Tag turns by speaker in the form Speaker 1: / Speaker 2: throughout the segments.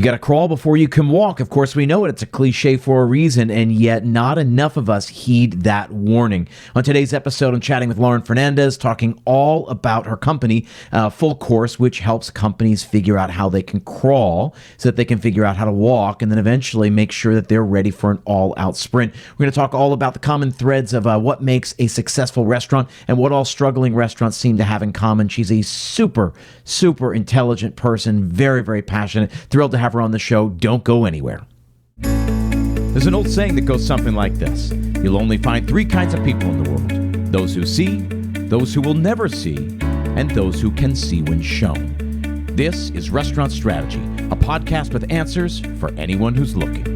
Speaker 1: You got to crawl before you can walk. Of course, we know it. It's a cliche for a reason, and yet not enough of us heed that warning. On today's episode, I'm chatting with Lauren Fernandez, talking all about her company, Full Course, which helps companies figure out how they can crawl so that they can figure out how to walk and then eventually make sure that they're ready for an all-out sprint. We're going to talk all about the common threads of what makes a successful restaurant and what all struggling restaurants seem to have in common. She's a super, super intelligent person, very, very passionate. Thrilled to have her on the show. Don't go anywhere. There's an old saying that goes something like this: you'll only find three kinds of people in the world: those who see, those who will never see, and those who can see when shown. This is Restaurant Strategy, a podcast with answers for anyone who's looking.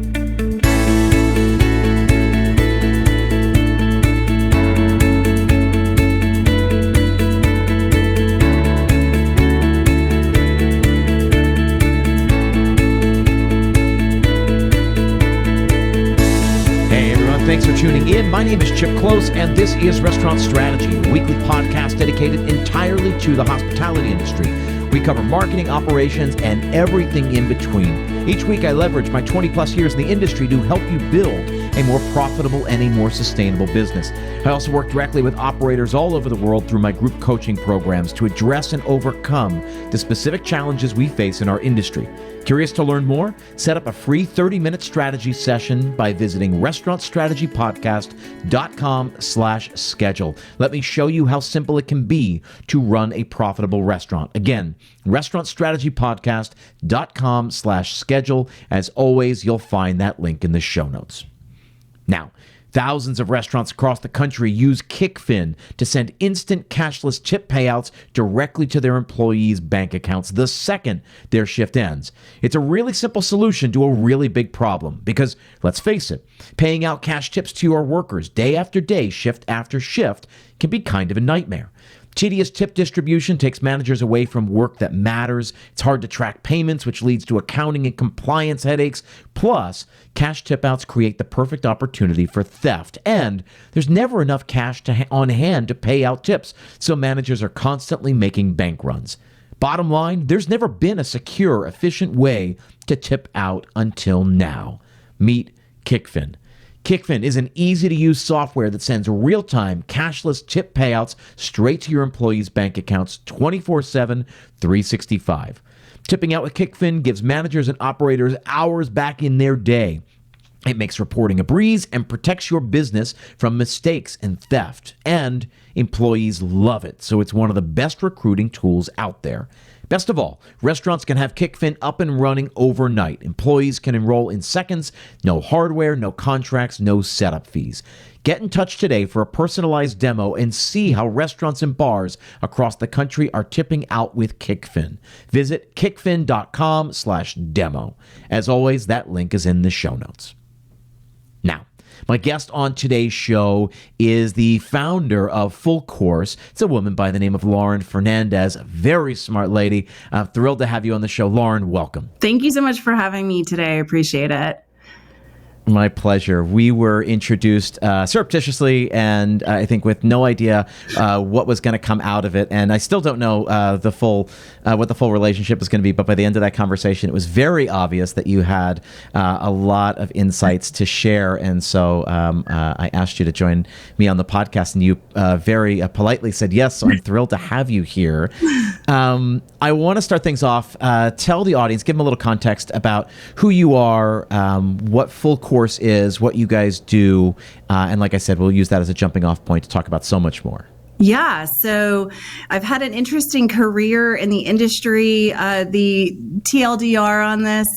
Speaker 1: Thanks for tuning in. My name is Chip Close, and this is Restaurant Strategy, a weekly podcast dedicated entirely to the hospitality industry. We cover marketing, operations, and everything in between. Each week, I leverage my 20-plus years in the industry to help you build a more profitable and a more sustainable business. I also work directly with operators all over the world through my group coaching programs to address and overcome the specific challenges we face in our industry. Curious to learn more? Set up a free 30-minute strategy session by visiting restaurantstrategypodcast.com/schedule. Let me show you how simple it can be to run a profitable restaurant. Again, restaurantstrategypodcast.com/schedule. As always, you'll find that link in the show notes. Now, thousands of restaurants across the country use Kickfin to send instant cashless tip payouts directly to their employees' bank accounts the second their shift ends. It's a really simple solution to a really big problem because, let's face it, paying out cash tips to your workers day after day, shift after shift, can be kind of a nightmare. Tedious tip distribution takes managers away from work that matters. It's hard to track payments, which leads to accounting and compliance headaches. Plus, cash tip outs create the perfect opportunity for theft. And there's never enough cash on hand to pay out tips, so managers are constantly making bank runs. Bottom line, there's never been a secure, efficient way to tip out until now. Meet Kickfin. Kickfin is an easy-to-use software that sends real-time cashless tip payouts straight to your employees' bank accounts 24/7, 365. Tipping out with Kickfin gives managers and operators hours back in their day. It makes reporting a breeze and protects your business from mistakes and theft. And employees love it, so it's one of the best recruiting tools out there. Best of all, restaurants can have Kickfin up and running overnight. Employees can enroll in seconds, no hardware, no contracts, no setup fees. Get in touch today for a personalized demo and see how restaurants and bars across the country are tipping out with Kickfin. Visit kickfin.com/demo. As always, that link is in the show notes. Now, my guest on today's show is the founder of Full Course. It's a woman by the name of Lauren Fernandez, a very smart lady. I'm thrilled to have you on the show. Lauren, welcome.
Speaker 2: Thank you so much for having me today. I appreciate it.
Speaker 1: My pleasure. We were introduced surreptitiously and I think with no idea what was going to come out of it. And I still don't know what the full relationship is going to be. But by the end of that conversation, it was very obvious that you had a lot of insights to share. And so I asked you to join me on the podcast, and you very politely said yes. So I'm thrilled to have you here. I want to start things off. Tell the audience, give them a little context about who you are, what Full Course is, what you guys do, and like I said, we'll use that as a jumping off point to talk about so much more.
Speaker 2: Yeah, so I've had an interesting career in the industry. The TLDR on this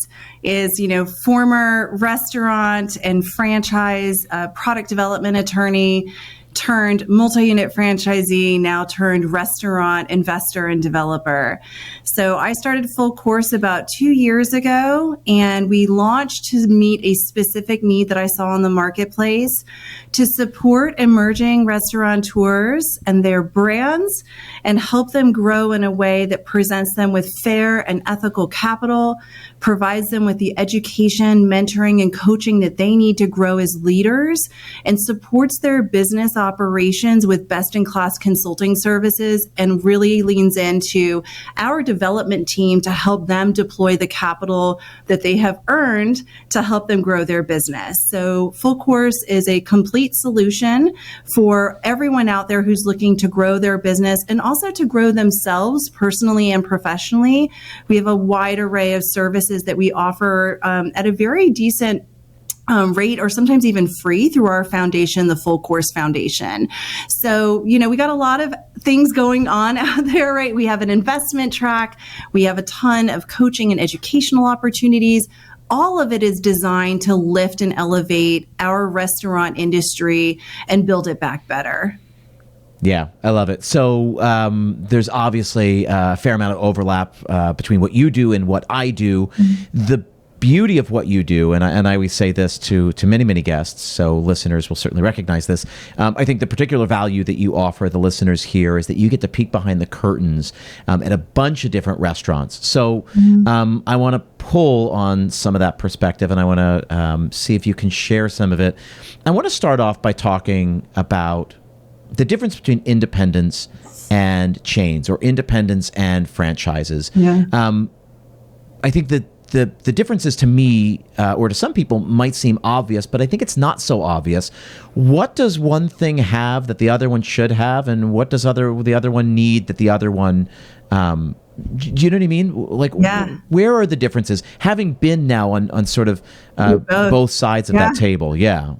Speaker 2: is, former restaurant and franchise product development attorney turned multi-unit franchisee, now turned restaurant investor and developer. So I started Full Course about 2 years ago, and we launched to meet a specific need that I saw in the marketplace to support emerging restaurateurs and their brands and help them grow in a way that presents them with fair and ethical capital, provides them with the education, mentoring, and coaching that they need to grow as leaders, and supports their business operations with best-in-class consulting services and really leans into our development team to help them deploy the capital that they have earned to help them grow their business. So Full Course is a complete solution for everyone out there who's looking to grow their business and also to grow themselves personally and professionally. We have a wide array of services that we offer at a very decent rate, or sometimes even free, through our foundation, the Full Course Foundation. So, we got a lot of things going on out there, right? We have an investment track. We have a ton of coaching and educational opportunities. All of it is designed to lift and elevate our restaurant industry and build it back better.
Speaker 1: Yeah, I love it. So there's obviously a fair amount of overlap between what you do and what I do. Mm-hmm. The beauty of what you do, and I always say this to many, many guests, so listeners will certainly recognize this. I think the particular value that you offer the listeners here is that you get to peek behind the curtains at a bunch of different restaurants. So I want to pull on some of that perspective, and I want to see if you can share some of it. I want to start off by talking about the difference between independents and chains, or independents and franchises. Yeah. I think that the differences to me, or to some people, might seem obvious, but I think it's not so obvious. What does one thing have that the other one should have, and what does the other one need that the other one? Do you know what I mean? Like, where are the differences? Having been now on sort of both sides of that table,
Speaker 2: Yeah,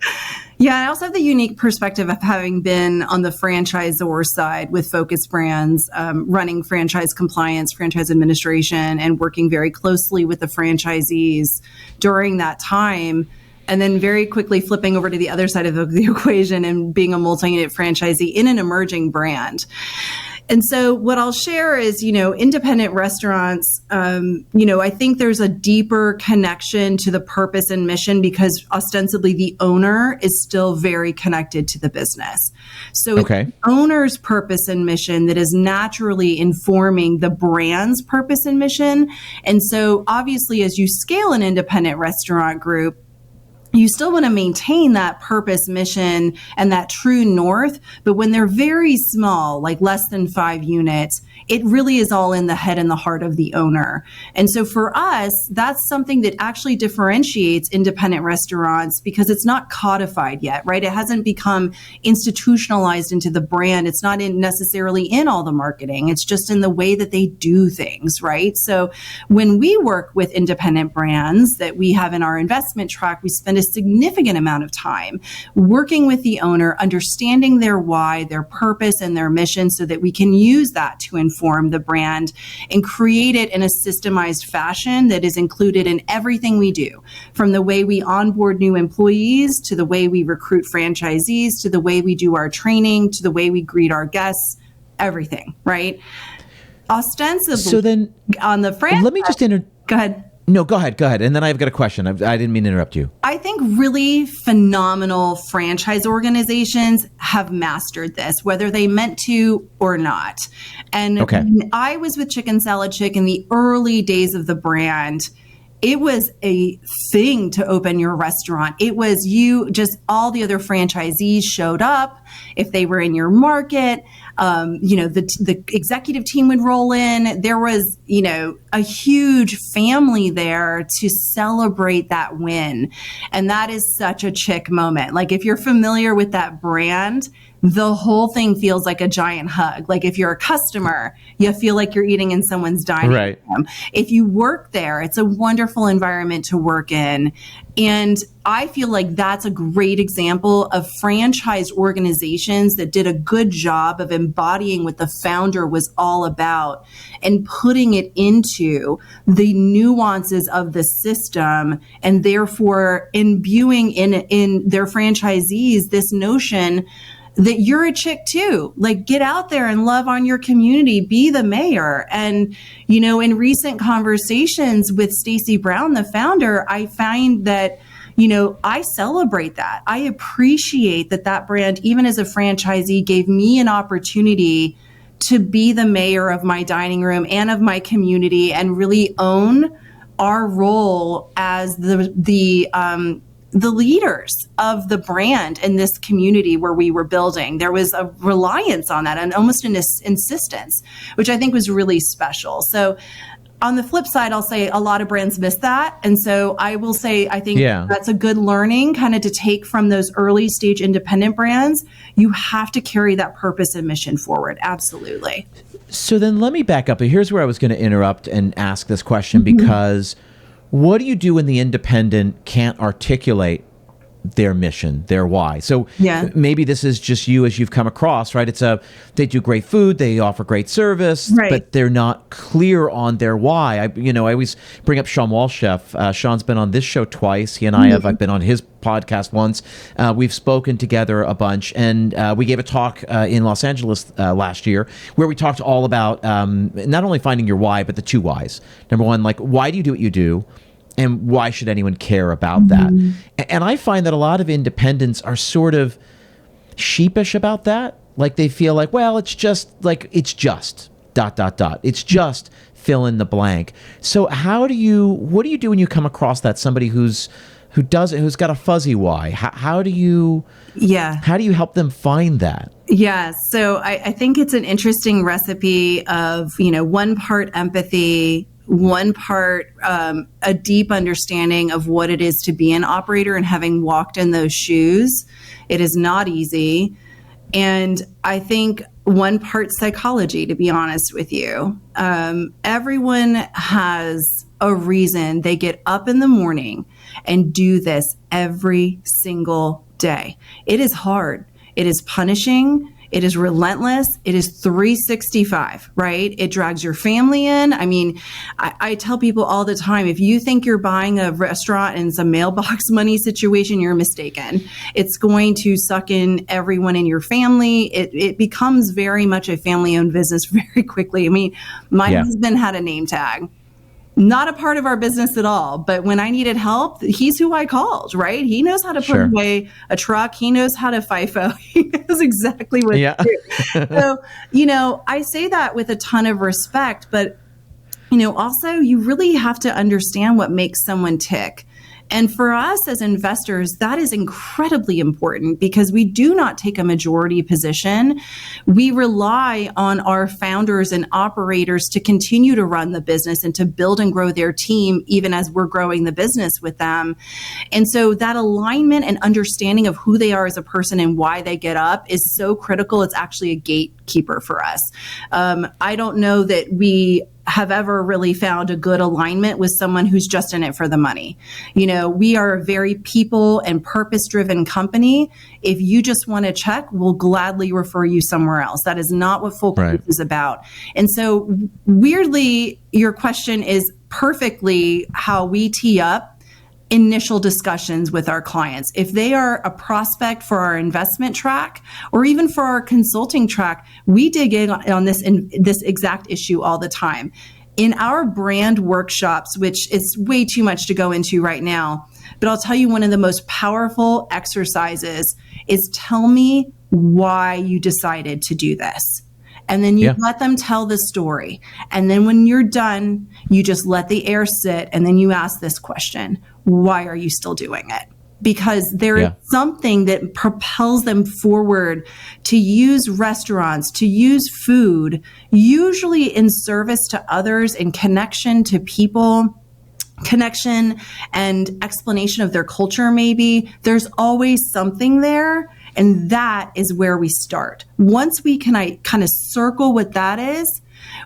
Speaker 2: I also have the unique perspective of having been on the franchisor side with Focus Brands, running franchise compliance, franchise administration, and working very closely with the franchisees during that time. And then very quickly flipping over to the other side of the equation and being a multi-unit franchisee in an emerging brand. And so what I'll share is, independent restaurants, I think there's a deeper connection to the purpose and mission because ostensibly the owner is still very connected to the business. So it's the owner's purpose and mission that is naturally informing the brand's purpose and mission. And so obviously, as you scale an independent restaurant group, you still want to maintain that purpose, mission, and that true north. But when they're very small, like less than 5 units, it really is all in the head and the heart of the owner. And so for us, that's something that actually differentiates independent restaurants because it's not codified yet, right? It hasn't become institutionalized into the brand. It's not necessarily in all the marketing. It's just in the way that they do things, right? So when we work with independent brands that we have in our investment track, we spend a significant amount of time working with the owner, understanding their why, their purpose, and their mission so that we can use that to inform the brand and create it in a systemized fashion that is included in everything we do, from the way we onboard new employees to the way we recruit franchisees to the way we do our training to the way we greet our guests, everything, right? Ostensibly,
Speaker 1: so then
Speaker 2: on the franchise,
Speaker 1: let me just
Speaker 2: go ahead.
Speaker 1: No, go ahead. And then I've got a question. I didn't mean to interrupt you.
Speaker 2: I think really phenomenal franchise organizations have mastered this, whether they meant to or not. And when I was with Chicken Salad Chick in the early days of the brand, it was a thing to open your restaurant. It was all the other franchisees showed up if they were in your market. The executive team would roll in. There was, a huge family there to celebrate that win. And that is such a Chick moment. Like if you're familiar with that brand, the whole thing feels like a giant hug. Like if you're a customer, you feel like you're eating in someone's dining room. If you work there, it's a wonderful environment to work in. And I feel like that's a great example of franchise organizations that did a good job of embodying what the founder was all about and putting it into the nuances of the system, and therefore imbuing in their franchisees this notion that you're a Chick too. Like get out there and love on your community, be the mayor. And, in recent conversations with Stacy Brown, the founder, I find that, I celebrate that. I appreciate that brand, even as a franchisee, gave me an opportunity to be the mayor of my dining room and of my community and really own our role as the the leaders of the brand in this community where we were building. There was a reliance on that and almost an insistence, which I think was really special. So on the flip side, I'll say a lot of brands miss that. And so I will say, I think that's a good learning kind of to take from those early stage independent brands. You have to carry that purpose and mission forward. Absolutely.
Speaker 1: So then let me back up. Here's where I was going to interrupt and ask this question, because what do you do when the independent can't articulate their mission, their why? So maybe this is just you as you've come across, right? They do great food, they offer great service, but they're not clear on their why. I always bring up Sean Walchef. Sean's been on this show twice. He and I've been on his podcast once. We've spoken together a bunch, and we gave a talk in Los Angeles last year where we talked all about not only finding your why, but the 2 whys. Number one, like, why do you do what you do? And why should anyone care about that? And I find that a lot of independents are sort of sheepish about that. Like, they feel like, well, it's just It's just fill in the blank. So what do you do when you come across that, somebody who's got a fuzzy why? How do you help them find that?
Speaker 2: Yeah. So I think it's an interesting recipe of, one part empathy, one part a deep understanding of what it is to be an operator, and having walked in those shoes, it is not easy. And I think one part psychology, to be honest with you. Everyone has a reason they get up in the morning and do this every single day. It is hard. It is punishing. It is relentless. It is 365, right? It drags your family in. I mean, I tell people all the time, if you think you're buying a restaurant and it's a mailbox money situation, you're mistaken. It's going to suck in everyone in your family. It becomes very much a family-owned business very quickly. I mean, my husband had a name tag. Not a part of our business at all. But when I needed help, he's who I called, right? He knows how to put away a truck. He knows how to FIFO. He knows exactly what to do. So, I say that with a ton of respect, but, also you really have to understand what makes someone tick. And for us as investors, that is incredibly important because we do not take a majority position. We rely on our founders and operators to continue to run the business and to build and grow their team, even as we're growing the business with them. And so that alignment and understanding of who they are as a person and why they get up is so critical. It's actually a gatekeeper for us. I don't know that we have ever really found a good alignment with someone who's just in it for the money. We are a very people and purpose-driven company. If you just want to check, we'll gladly refer you somewhere else. That is not what Full Creek is about. And so weirdly, your question is perfectly how we tee up initial discussions with our clients. If they are a prospect for our investment track or even for our consulting track, we dig in on this exact issue all the time. In our brand workshops, which is way too much to go into right now, but I'll tell you one of the most powerful exercises is tell me why you decided to do this. And then you let them tell the story. And then when you're done, you just let the air sit. And then you ask this question, why are you still doing it? Because there is something that propels them forward to use restaurants, to use food, usually in service to others, in connection to people, connection and explanation of their culture maybe. There's always something there. And that is where we start. Once we can kind of circle what that is,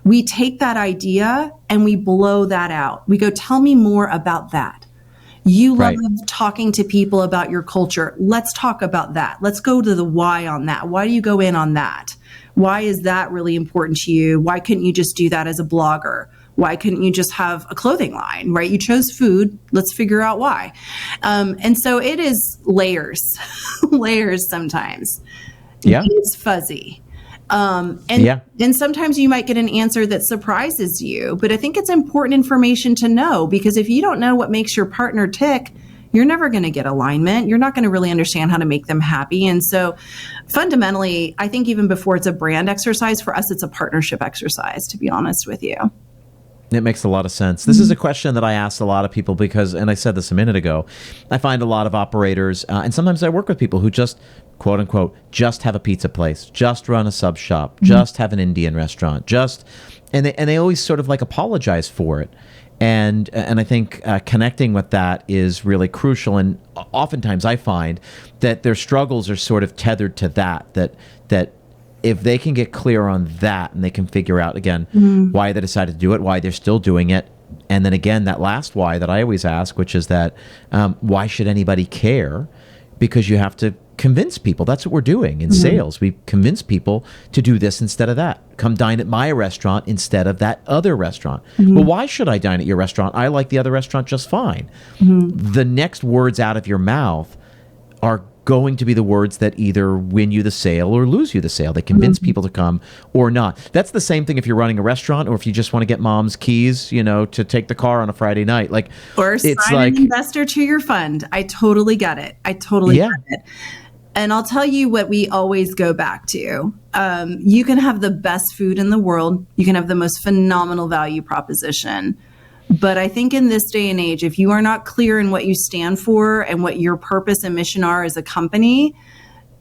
Speaker 2: we take that idea and we blow that out. We go, tell me more about that. You love talking to people about your culture. Let's talk about that. Let's go to the why on that. Why do you go in on that? Why is that really important to you? Why couldn't you just do that as a blogger? Why couldn't you just have a clothing line, right? You chose food. Let's figure out why. And so it is layers, layers sometimes. Yeah. It's fuzzy. And sometimes you might get an answer that surprises you, but I think it's important information to know, because if you don't know what makes your partner tick, you're never going to get alignment. You're not going to really understand how to make them happy. And so fundamentally, I think even before it's a brand exercise, for us, it's a partnership exercise, to be honest with you.
Speaker 1: It makes a lot of sense. This is a question that I asked a lot of people because, and I said this a minute ago, I find a lot of operators, and sometimes I work with people who just, quote unquote, just have a pizza place, just run a sub shop, just have an Indian restaurant, and they always sort of like apologize for it. And I think connecting with that is really crucial. And oftentimes I find that their struggles are sort of tethered to that if they can get clear on that and they can figure out, again, why they decided to do it, why they're still doing it. And then again, that last why that I always ask, which is that why should anybody care? Because you have to convince people. That's what we're doing in sales. We convince people to do this instead of that. Come dine at my restaurant instead of that other restaurant. Well, why should I dine at your restaurant? I like the other restaurant just fine. The next words out of your mouth are going to be the words that either win you the sale or lose you the sale. They convince people to come or not. That's the same thing if you're running a restaurant or if you just want to get mom's keys, to take the car on a Friday night.
Speaker 2: Or sign an investor to your fund. I totally get it. I totally get it. And I'll tell you what we always go back to. You can have the best food in the world. You can have the most phenomenal value proposition. But I think in this day and age, if you are not clear in what you stand for and what your purpose and mission are as a company,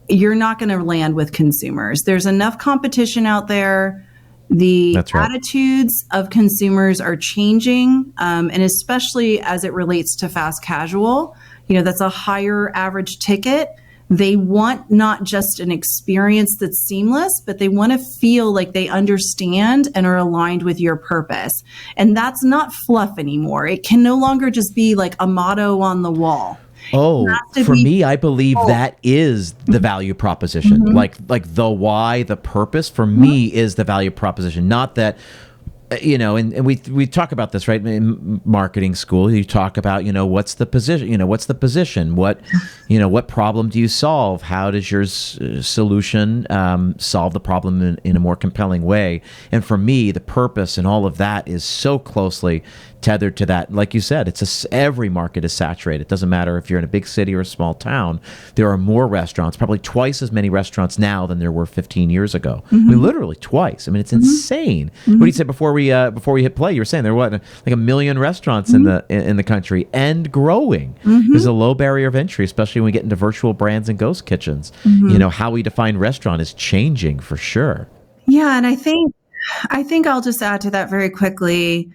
Speaker 2: you're not going to land with consumers. There's enough competition out there. The attitudes of consumers are changing, and especially as it relates to fast casual. That's a higher average ticket. They want not just an experience that's seamless, but they want to feel like they understand and are aligned with your purpose. And that's not fluff anymore. It can no longer just be like a motto on the wall.
Speaker 1: Oh, for me, I believe that is the value proposition. Like the why, the purpose for me is the value proposition. Not that, and we talk about this, right? In marketing school, you talk about, what's the position, what problem do you solve? How does your solution solve the problem in a more compelling way? And for me, the purpose and all of that is so closely tethered to that. Like you said, every market is saturated. It doesn't matter if you're in a big city or a small town. There are more restaurants, probably twice as many restaurants now than there were 15 years ago. I mean, literally twice. I mean, it's insane. What did you say before we hit play? You were saying there were like 1 million restaurants in the country and growing. There's a low barrier of entry, especially when we get into virtual brands and ghost kitchens. How we define restaurant is changing for sure.
Speaker 2: Yeah, and I think I'll just add to that very quickly.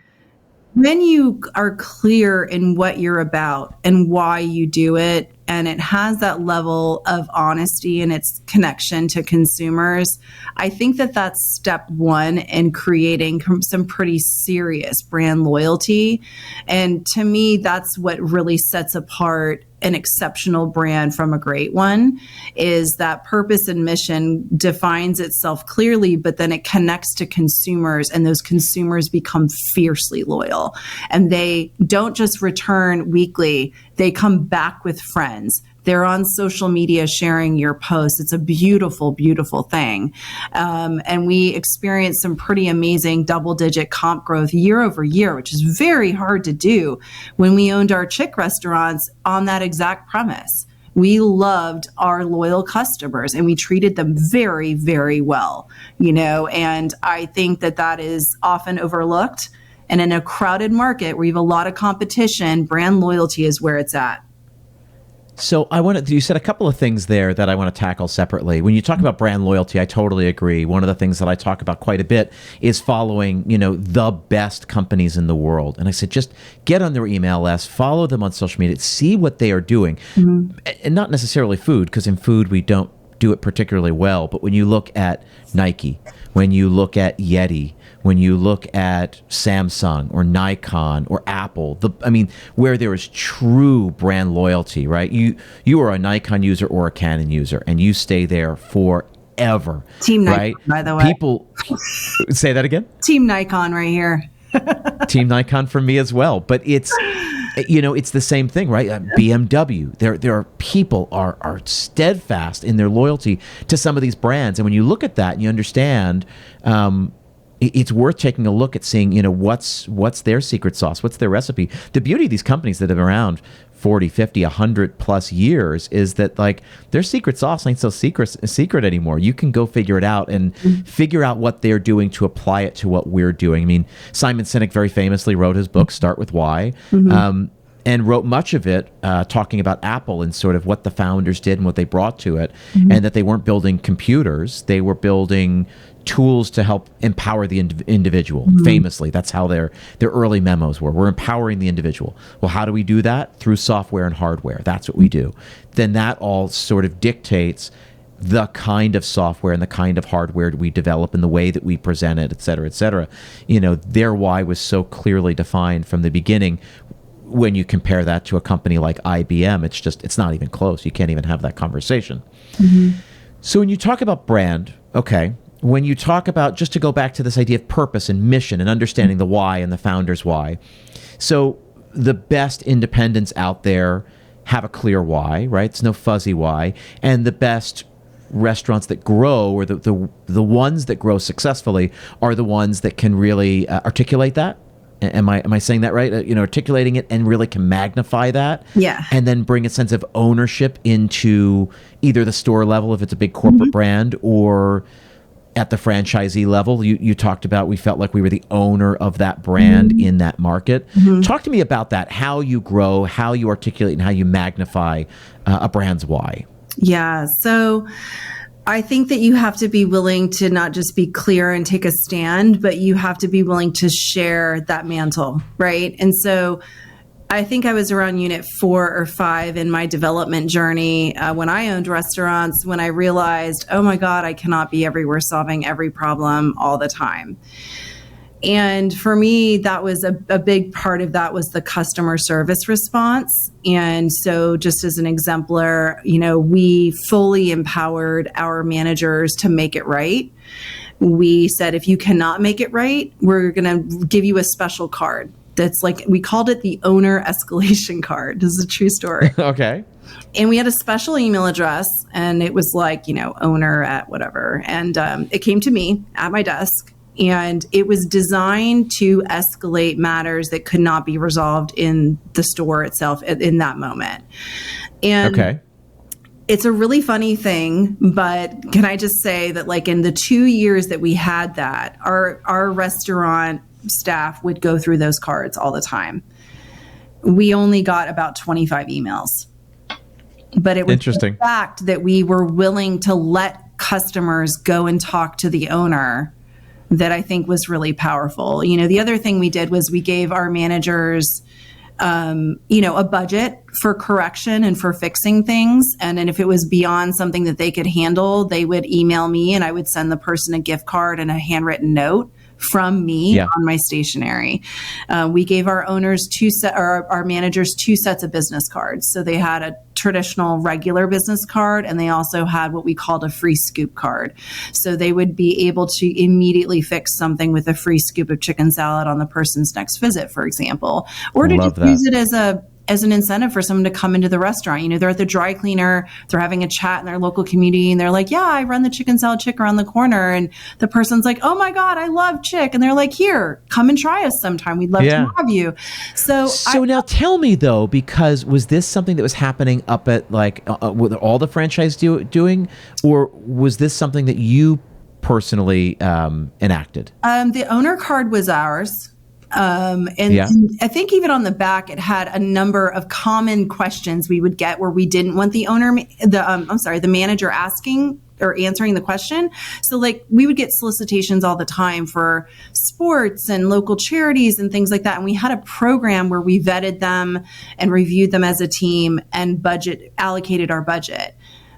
Speaker 2: When you are clear in what you're about and why you do it, and it has that level of honesty and its connection to consumers, I think that that's step one in creating some pretty serious brand loyalty. And to me, that's what really sets apart an exceptional brand from a great one, is that purpose and mission defines itself clearly, but then it connects to consumers, and those consumers become fiercely loyal. And they don't just return weekly, they come back with friends. They're on social media sharing your posts. It's a beautiful, beautiful thing. And we experienced some pretty amazing double-digit comp growth year over year, which is very hard to do when we owned our chick restaurants on that exact premise. We loved our loyal customers and we treated them very, very well, and I think that is often overlooked. And in a crowded market where you have a lot of competition, brand loyalty is where it's at.
Speaker 1: So you said a couple of things there that I want to tackle separately. When you talk about brand loyalty, I totally agree. One of the things that I talk about quite a bit is following, the best companies in the world. And I said, just get on their email list, follow them on social media, see what they are doing. And not necessarily food, because in food we don't do it particularly well. But when you look at Nike, when you look at Yeti, when you look at Samsung or Nikon or Apple, where there is true brand loyalty, right? You are a Nikon user or a Canon user, and you stay there forever.
Speaker 2: Team Nikon,
Speaker 1: right?
Speaker 2: by the way.
Speaker 1: People say that again?
Speaker 2: Team Nikon right here.
Speaker 1: Team Nikon for me as well. But it's the same thing, right? BMW, there are people are steadfast in their loyalty to some of these brands. And when you look at that and you understand it's worth taking a look at seeing, what's their secret sauce, what's their recipe. The beauty of these companies that have been around 40, 50, 100 plus years is that like their secret sauce ain't so secret anymore. You can go figure it out and figure out what they're doing to apply it to what we're doing. I mean, Simon Sinek very famously wrote his book, Start With Why. And wrote much of it talking about Apple and sort of what the founders did and what they brought to it, and that they weren't building computers. They were building tools to help empower the individual. Famously, that's how their early memos were. We're empowering the individual. Well, how do we do that? Through software and hardware. That's what we do. Then that all sort of dictates the kind of software and the kind of hardware we develop and the way that we present it, et cetera, et cetera. Their why was so clearly defined from the beginning. When you compare that to a company like IBM, it's not even close. You can't even have that conversation. So when you talk about brand, okay, when you talk about, just to go back to this idea of purpose and mission and understanding the why and the founder's why. So the best independents out there have a clear why, right? It's no fuzzy why. And the best restaurants that grow, or the ones that grow successfully, are the ones that can really articulate that. Am I saying that right? Articulating it and really can magnify that.
Speaker 2: Yeah.
Speaker 1: And then bring a sense of ownership into either the store level, if it's a big corporate brand, or at the franchisee level. You talked about, we felt like we were the owner of that brand in that market. Talk to me about that, how you grow, how you articulate, and how you magnify a brand's why.
Speaker 2: Yeah. So I think that you have to be willing to not just be clear and take a stand, but you have to be willing to share that mantle, right? And so I think I was around unit 4 or 5 in my development journey when I owned restaurants, when I realized, oh my God, I cannot be everywhere solving every problem all the time. And for me, that was a big part of that was the customer service response. And so just as an exemplar, we fully empowered our managers to make it right. We said, if you cannot make it right, we're going to give you a special card. That's like, we called it the owner escalation card. This is a true story.
Speaker 1: Okay.
Speaker 2: And we had a special email address, and it was like, owner at whatever. And it came to me at my desk. And it was designed to escalate matters that could not be resolved in the store itself in that moment. And it's a really funny thing, but can I just say that like in the 2 years that we had that, our restaurant staff would go through those cards all the time. We only got about 25 emails. But it was
Speaker 1: interesting.
Speaker 2: The fact that we were willing to let customers go and talk to the owner that I think was really powerful. The other thing we did was we gave our managers, a budget for correction and for fixing things. And then if it was beyond something that they could handle, they would email me and I would send the person a gift card and a handwritten note from me on my stationery. We gave our owners our managers 2 sets of business cards. So they had a traditional regular business card, and they also had what we called a free scoop card. So they would be able to immediately fix something with a free scoop of chicken salad on the person's next visit, for example, or to just use it as an incentive for someone to come into the restaurant. They're at the dry cleaner, they're having a chat in their local community, and they're like, yeah, I run the chicken salad chick around the corner. And the person's like, oh my God, I love chick. And they're like, here, come and try us sometime. We'd love to have you. So
Speaker 1: now tell me though, because was this something that was happening up at like, with all the franchise doing, or was this something that you personally enacted?
Speaker 2: The owner card was ours. And I think even on the back, it had a number of common questions we would get where we didn't want the manager asking or answering the question. So like we would get solicitations all the time for sports and local charities and things like that. And we had a program where we vetted them and reviewed them as a team and allocated our budget.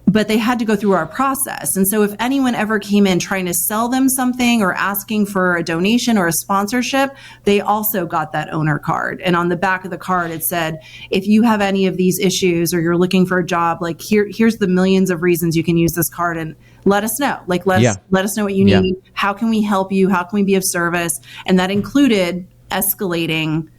Speaker 2: But they had to go through our process. And so if anyone ever came in trying to sell them something or asking for a donation or a sponsorship, they also got that owner card. And on the back of the card, it said, if you have any of these issues or you're looking for a job, like here's the millions of reasons you can use this card, and let us know. Like, let us know what you need. How can we help you? How can we be of service? And that included escalating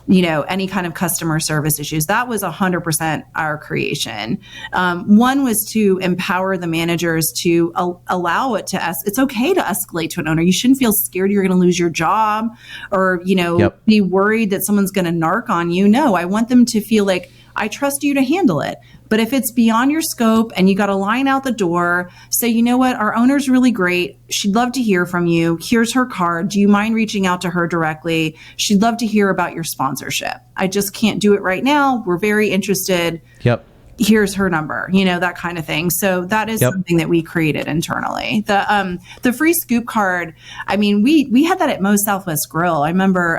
Speaker 2: any kind of customer service issues. That was 100% our creation. One was to empower the managers to allow it to it's okay to escalate to an owner. You shouldn't feel scared you're going to lose your job or, be worried that someone's going to narc on you. No, I want them to feel like, I trust you to handle it. But if it's beyond your scope and you got a line out the door, say, you know what, our owner's really great. She'd love to hear from you. Here's her card. Do you mind reaching out to her directly? She'd love to hear about your sponsorship. I just can't do it right now. We're very interested.
Speaker 1: Yep.
Speaker 2: Here's her number, that kind of thing. So that is something that we created internally. The free scoop card, we had that at Moe's Southwest Grill. I remember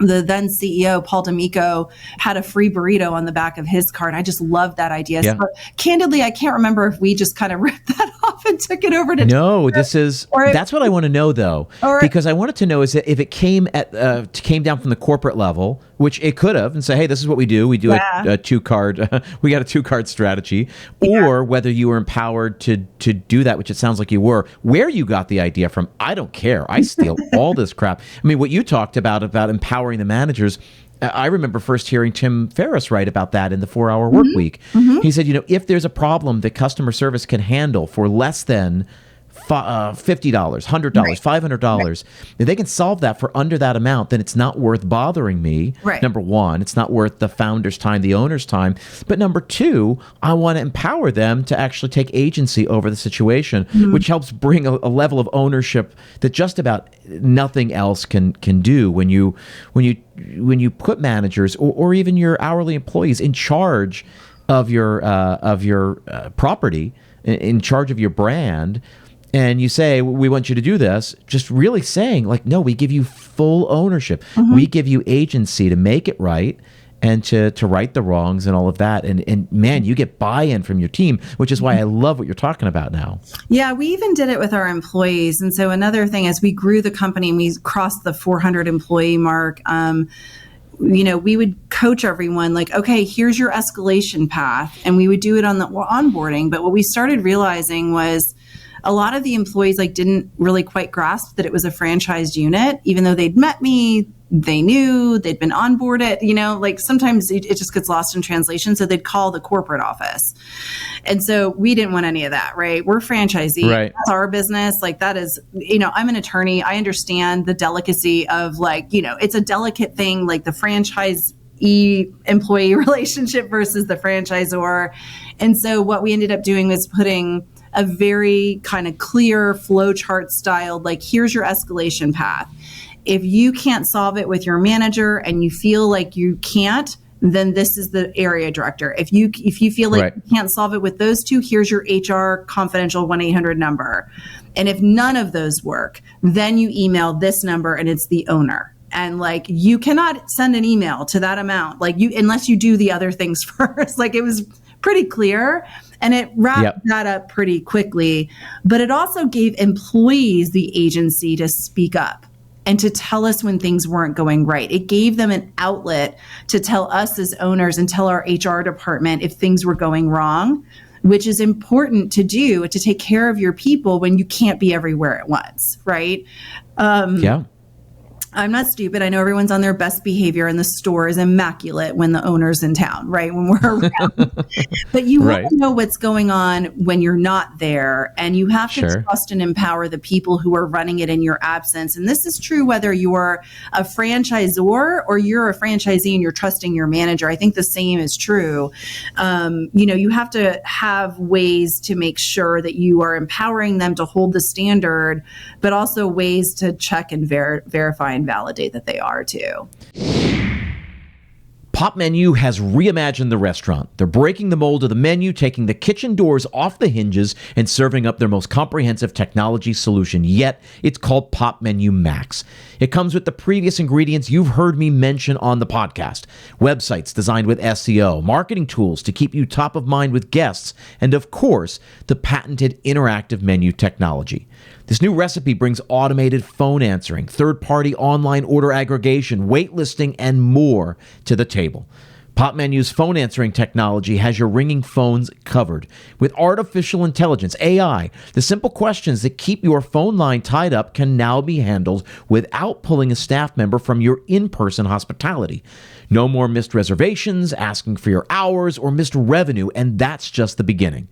Speaker 2: the then CEO, Paul D'Amico, had a free burrito on the back of his card. I just loved that idea.
Speaker 1: Yeah.
Speaker 2: So, candidly, I can't remember if we just kind of ripped that off and took it over to
Speaker 1: No, that's what I want to know, though, because I wanted to know is that if it came down from the corporate level, which it could have, and say, hey, this is what we do. We do a two-card, we got a two-card strategy, or whether you were empowered to do that, which it sounds like you were. Where you got the idea from, I don't care. I steal all this crap. What you talked about empowering the managers, I remember first hearing Tim Ferriss write about that in the 4-Hour Work Week. Mm-hmm. He said, if there's a problem that customer service can handle for less than $50, $100, $500, if they can solve that for under that amount, then it's not worth bothering me.
Speaker 2: Right.
Speaker 1: Number one, it's not worth the founder's time, the owner's time. But number two, I want to empower them to actually take agency over the situation, which helps bring a level of ownership that just about nothing else can do when you put managers or even your hourly employees in charge of your property, in charge of your brand. And you say, we want you to do this, just really saying, like, no, we give you full ownership. Mm-hmm. We give you agency to make it right and to right the wrongs and all of that. And man, you get buy-in from your team, which is why I love what you're talking about now.
Speaker 2: Yeah, we even did it with our employees. And so another thing, as we grew the company and we crossed the 400 employee mark, we would coach everyone like, okay, here's your escalation path. And we would do it on the onboarding. But what we started realizing was a lot of the employees didn't really quite grasp that it was a franchised unit, even though they'd met me, they knew, they'd been onboarded, sometimes it just gets lost in translation. So they'd call the corporate office. And so we didn't want any of that, right? We're franchisee. Right. That's our business. That is, I'm an attorney. I understand the delicacy of it's a delicate thing, the franchise employee relationship versus the franchisor. And so what we ended up doing was putting a very kind of clear flow chart style, here's your escalation path. If you can't solve it with your manager and you feel like you can't, then this is the area director. If you feel like you can't solve it with those two, here's your HR confidential 1-800 number. And if none of those work, then you email this number and it's the owner. And you cannot send an email to that amount, unless you do the other things first. It was pretty clear. And it wrapped that up pretty quickly. But it also gave employees the agency to speak up and to tell us when things weren't going right. It gave them an outlet to tell us as owners and tell our HR department if things were going wrong, which is important to do to take care of your people when you can't be everywhere at once, right? I'm not stupid. I know everyone's on their best behavior and the store is immaculate when the owner's in town, right? When we're around. But you want to know what's going on when you're not there. And you have to trust and empower the people who are running it in your absence. And this is true whether you're a franchisor or you're a franchisee and you're trusting your manager. I think the same is true. You have to have ways to make sure that you are empowering them to hold the standard, but also ways to check and verify and validate that they are too.
Speaker 1: POPMENU has reimagined the restaurant. They're breaking the mold of the menu, taking the kitchen doors off the hinges, and serving up their most comprehensive technology solution yet. It's called POPMENU Max. It comes with the previous ingredients you've heard me mention on the podcast. Websites designed with SEO, marketing tools to keep you top of mind with guests, and of course, the patented interactive menu technology. This new recipe brings automated phone answering, third-party online order aggregation, waitlisting, and more to the table. POPMENU's phone answering technology has your ringing phones covered. With artificial intelligence, AI, the simple questions that keep your phone line tied up can now be handled without pulling a staff member from your in-person hospitality. No more missed reservations, asking for your hours, or missed revenue, and that's just the beginning.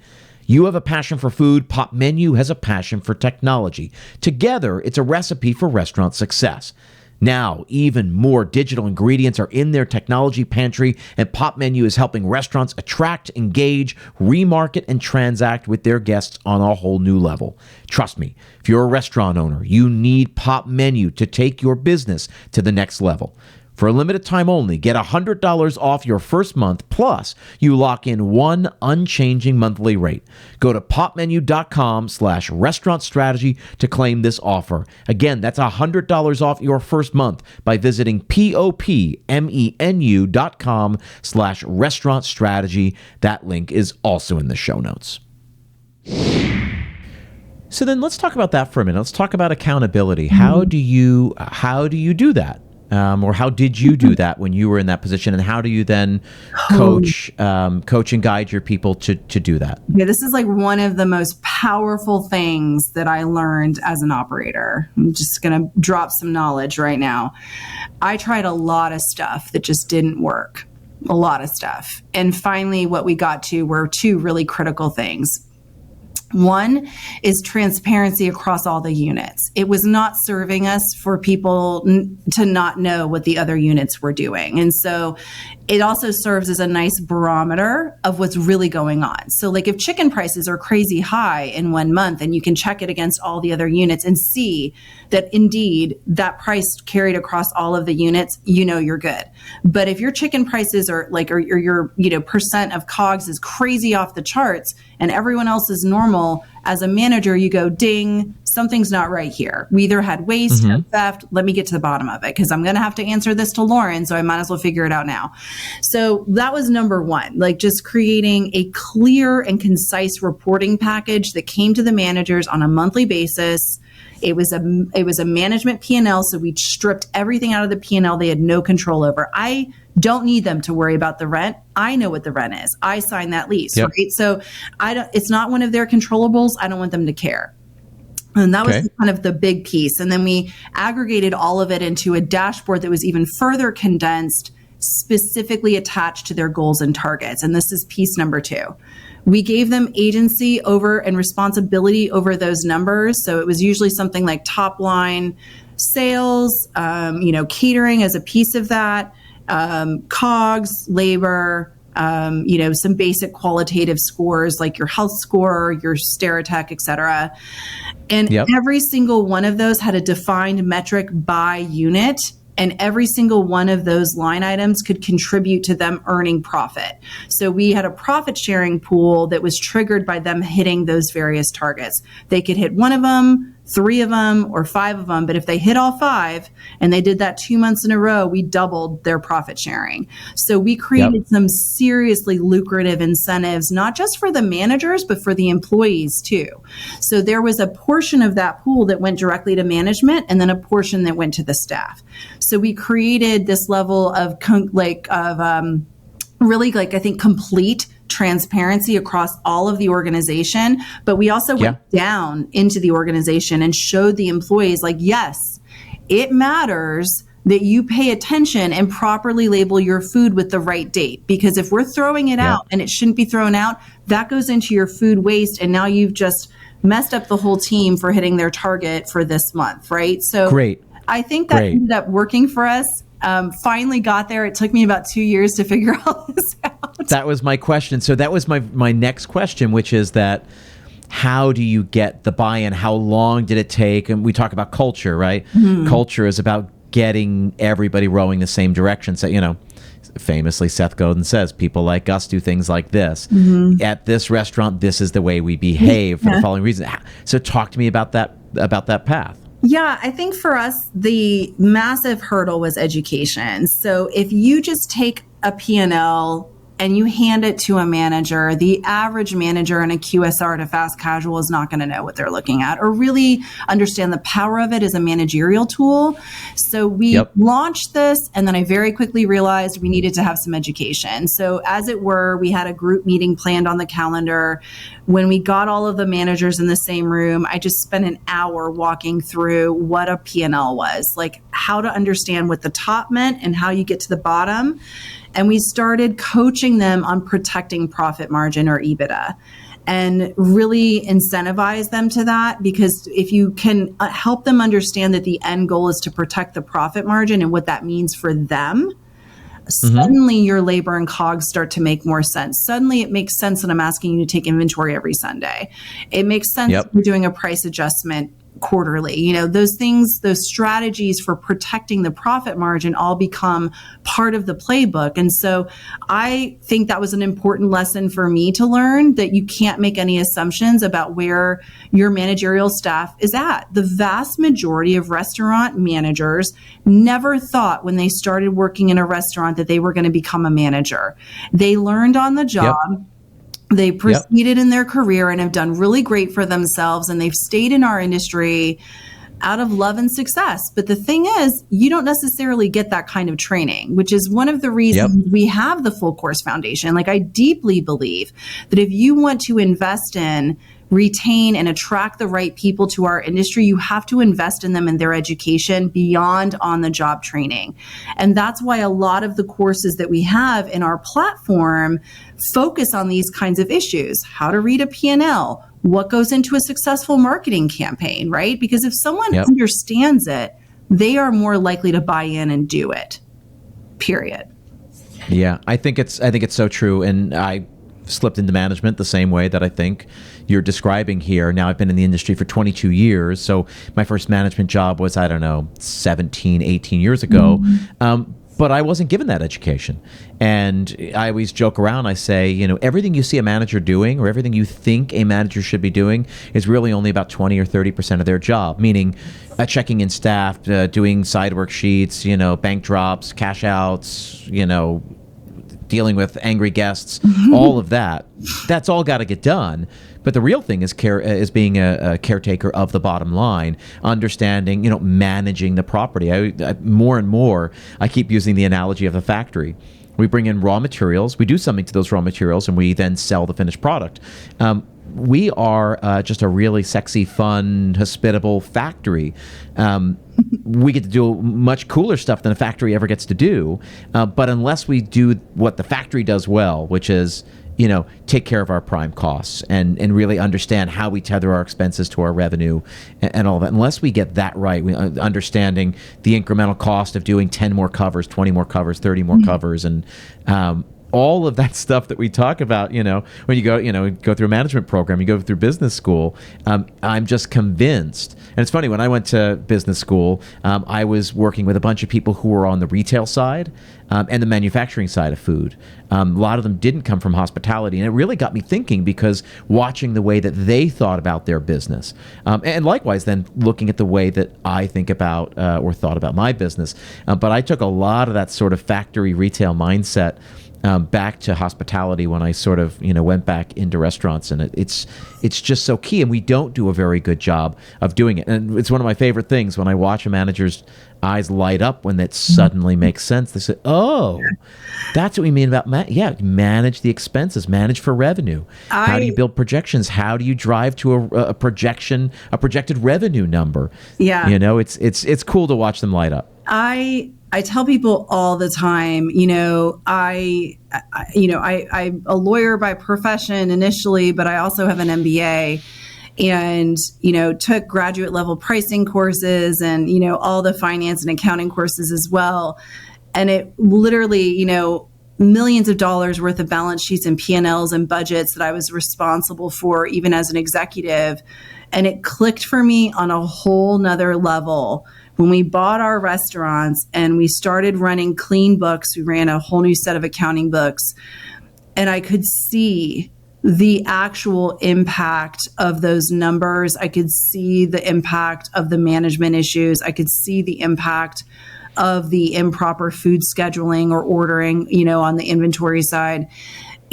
Speaker 1: You have a passion for food, POPMENU has a passion for technology. Together, it's a recipe for restaurant success. Now, even more digital ingredients are in their technology pantry, and POPMENU is helping restaurants attract, engage, remarket, and transact with their guests on a whole new level. Trust me, if you're a restaurant owner, you need POPMENU to take your business to the next level. For a limited time only, get $100 off your first month, plus you lock in one unchanging monthly rate. Go to popmenu.com/restaurant strategy to claim this offer. Again, that's $100 off your first month by visiting popmenu.com/restaurant strategy. That link is also in the show notes. So then let's talk about that for a minute. Let's talk about accountability. How do you do that? Or how did you do that when you were in that position, and how do you then coach and guide your people to do that?
Speaker 2: Yeah, this is like one of the most powerful things that I learned as an operator. I'm just going to drop some knowledge right now. I tried a lot of stuff that just didn't work, a lot of stuff. And finally, what we got to were two really critical things. One is transparency across all the units. It was not serving us for people to not know what the other units were doing. And so it also serves as a nice barometer of what's really going on. So like if chicken prices are crazy high in 1 month and you can check it against all the other units and see that indeed that price carried across all of the units, you know you're good. But if your chicken prices are like, or your percent of COGS is crazy off the charts and everyone else is normal, as a manager, you go, ding, something's not right here. We either had waste or theft. Let me get to the bottom of it because I'm going to have to answer this to Lauren, so I might as well figure it out now. So that was number one, like just creating a clear and concise reporting package that came to the managers on a monthly basis. It was a management P&L, so we stripped everything out of the P&L they had no control over. I don't need them to worry about the rent. I know what the rent is. I signed that lease, right? So it's not one of their controllables. I don't want them to care. And that was kind of the big piece. And then we aggregated all of it into a dashboard that was even further condensed, specifically attached to their goals and targets. And this is piece number 2. We gave them agency over and responsibility over those numbers. So it was usually something like top line sales, catering as a piece of that, COGS, labor, some basic qualitative scores like your health score, your Stereotech, et cetera. And every single one of those had a defined metric by unit. And every single one of those line items could contribute to them earning profit. So we had a profit sharing pool that was triggered by them hitting those various targets. They could hit one of them, 3 of them, or 5 of them. But if they hit all 5 and they did that 2 months in a row, we doubled their profit sharing. So we created some seriously lucrative incentives, not just for the managers, but for the employees too. So there was a portion of that pool that went directly to management and then a portion that went to the staff. So we created this level of I think complete transparency across all of the organization, but we also went down into the organization and showed the employees like, yes, it matters that you pay attention and properly label your food with the right date. Because if we're throwing it out and it shouldn't be thrown out, that goes into your food waste. And now you've just messed up the whole team for hitting their target for this month, right? So I think that ended up working for us. Finally got there. It took me about 2 years to figure all this out.
Speaker 1: That was my question. So that was my next question, which is that how do you get the buy-in? How long did it take? And we talk about culture, right? Culture is about getting everybody rowing the same direction. So, famously, Seth Godin says, people like us do things like this. At this restaurant, this is the way we behave for the following reason. So talk to me about that path.
Speaker 2: Yeah, I think for us, the massive hurdle was education. So if you just take a P&L and you hand it to a manager, the average manager in a QSR to fast casual is not going to know what they're looking at or really understand the power of it as a managerial tool. So we launched this, and then I very quickly realized we needed to have some education. So as it were, we had a group meeting planned on the calendar. When we got all of the managers in the same room, I just spent an hour walking through what a P&L was, like how to understand what the top meant and how you get to the bottom. And we started coaching them on protecting profit margin or EBITDA and really incentivize them to that, because if you can help them understand that the end goal is to protect the profit margin and what that means for them, suddenly your labor and COGS start to make more sense. Suddenly it makes sense that I'm asking you to take inventory every Sunday. It makes sense that you're doing a price adjustment quarterly. You know, those things, those strategies for protecting the profit margin all become part of the playbook. And so I think that was an important lesson for me to learn, that you can't make any assumptions about where your managerial staff is at. The vast majority of restaurant managers never thought when they started working in a restaurant that they were going to become a manager. They learned on the job. They proceeded in their career and have done really great for themselves, and they've stayed in our industry out of love and success. But the thing is, you don't necessarily get that kind of training, which is one of the reasons we have the full course foundation. Like, I deeply believe that if you want to invest in, retain, and attract the right people to our industry, you have to invest in them and their education beyond on-the-job training. And that's why a lot of the courses that we have in our platform focus on these kinds of issues: how to read a P&L, what goes into a successful marketing campaign, right? Because if someone understands it, they are more likely to buy in and do it, period.
Speaker 1: Yeah, I think it's so true. And I slipped into management the same way that I think you're describing here. Now, I've been in the industry for 22 years. So my first management job was, 17, 18 years ago. But I wasn't given that education. And I always joke around. I say, everything you see a manager doing, or everything you think a manager should be doing, is really only about 20 or 30% of their job, meaning checking in staff, doing side worksheets, bank drops, cash outs, dealing with angry guests, all of that. That's all got to get done. But the real thing is being a caretaker of the bottom line, understanding, managing the property. More and more, I keep using the analogy of the factory. We bring in raw materials, we do something to those raw materials, and we then sell the finished product. We are just a really sexy, fun, hospitable factory. We get to do much cooler stuff than a factory ever gets to do. But unless we do what the factory does well, which is, take care of our prime costs and really understand how we tether our expenses to our revenue and all that. Unless we get that right, understanding the incremental cost of doing 10 more covers, 20 more covers, 30 more covers, and all of that stuff that we talk about, when you go through a management program, you go through business school. I'm just convinced. And it's funny, when I went to business school, I was working with a bunch of people who were on the retail side and the manufacturing side of food. A lot of them didn't come from hospitality. And it really got me thinking, because watching the way that they thought about their business, and likewise then looking at the way that I think about or thought about my business. But I took a lot of that sort of factory retail mindset back to hospitality when I sort of went back into restaurants, and it's just so key, and we don't do a very good job of doing it. And it's one of my favorite things when I watch a manager's eyes light up when that suddenly makes sense. They say, "Oh, that's what we mean about manage the expenses, manage for revenue. How do you build projections? How do you drive to a projected revenue number?" Yeah, it's cool to watch them light up.
Speaker 2: I tell people all the time, I'm a lawyer by profession initially, but I also have an MBA, and, took graduate level pricing courses and, all the finance and accounting courses as well. And it literally, millions of dollars worth of balance sheets and P&Ls and budgets that I was responsible for even as an executive. And it clicked for me on a whole nother level when we bought our restaurants and we started running clean books. We ran a whole new set of accounting books, and I could see the actual impact of those numbers. I could see the impact of the management issues. I could see the impact of the improper food scheduling or ordering, on the inventory side,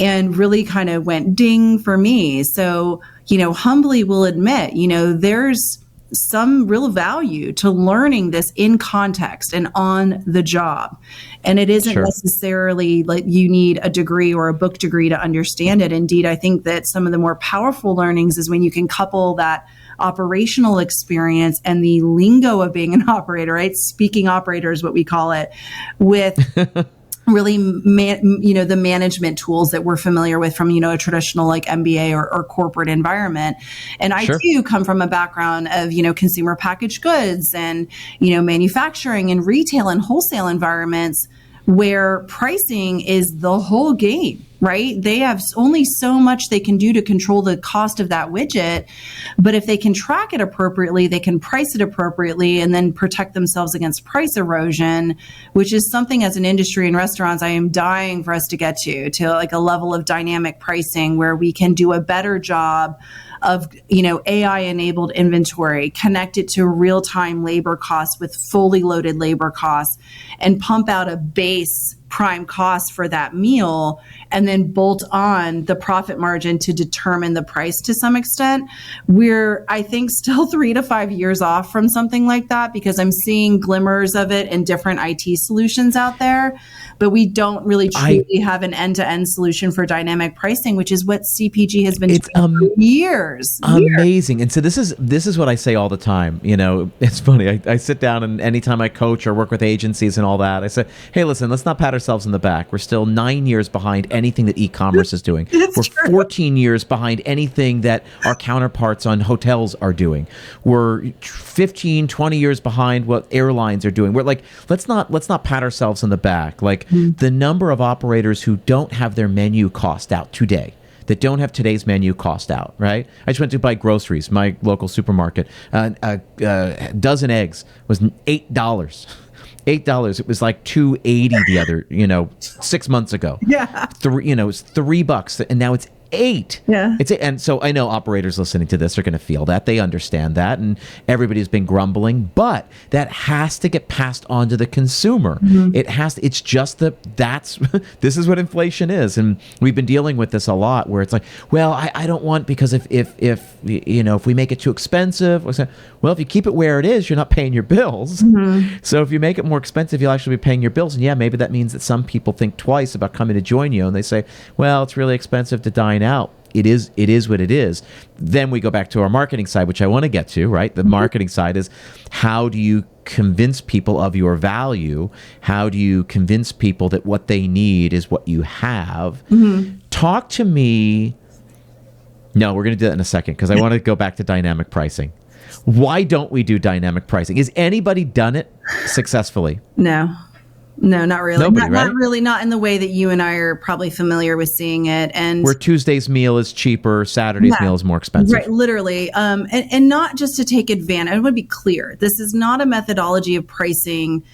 Speaker 2: and really kind of went ding for me. So, humbly will admit, there's some real value to learning this in context and on the job. And it isn't necessarily like you need a degree or a book degree to understand it. Indeed, I think that some of the more powerful learnings is when you can couple that operational experience and the lingo of being an operator, right? Speaking operator is what we call it, with really, the management tools that we're familiar with from, a traditional like MBA or corporate environment. And I do come from a background of, consumer packaged goods and, manufacturing and retail and wholesale environments where pricing is the whole game, right? They have only so much they can do to control the cost of that widget. But if they can track it appropriately, they can price it appropriately and then protect themselves against price erosion, which is something as an industry in restaurants, I am dying for us to get to like a level of dynamic pricing where we can do a better job of, AI enabled inventory, connect it to real-time labor costs with fully loaded labor costs, and pump out a base prime cost for that meal, and then bolt on the profit margin to determine the price to some extent. We're, I think, still 3 to 5 years off from something like that because I'm seeing glimmers of it in different IT solutions out there, but we don't really truly have an end-to-end solution for dynamic pricing, which is what CPG has been doing for years.
Speaker 1: Amazing. And so this is what I say all the time. It's funny. I sit down and anytime I coach or work with agencies and all that, I say, hey, listen, let's not pat ourselves in the back. We're still 9 years behind anything that e-commerce is doing. We're 14 years behind anything that our counterparts on hotels are doing. We're 15, 20 years behind what airlines are doing. We're like, let's not pat ourselves on the back. Like the number of operators who don't have their menu cost out today, that don't have today's menu cost out, right? I just went to buy groceries, my local supermarket. A dozen eggs was $8. $8. It was like $2.80 the other, 6 months ago.
Speaker 2: Yeah.
Speaker 1: It was $3, and now it's $8.
Speaker 2: Yeah.
Speaker 1: And so I know operators listening to this are going to feel that. They understand that, and everybody's been grumbling, but that has to get passed on to the consumer. Mm-hmm. It has to, it's just this is what inflation is. And we've been dealing with this a lot where it's like, well, I don't want, because if we make it too expensive, well, if you keep it where it is, you're not paying your bills. Mm-hmm. So if you make it more expensive, you'll actually be paying your bills. And yeah, maybe that means that some people think twice about coming to join you, and they say, well, it's really expensive to dine out. It is what it is. Then we go back to our marketing side, which I want to get to, right? The marketing side is, how do you convince people of your value? How do you convince people that what they need is what you have? Mm-hmm. Talk to me. No, we're going to do that in a second because I want to go back to dynamic pricing. Why don't we do dynamic pricing? Has anybody done it successfully?
Speaker 2: No, not really.
Speaker 1: Nobody, right?
Speaker 2: Not really, not in the way that you and I are probably familiar with seeing it. And
Speaker 1: where Tuesday's meal is cheaper, Saturday's meal is more expensive.
Speaker 2: Right, literally. And not just to take advantage. I want to be clear. This is not a methodology of pricing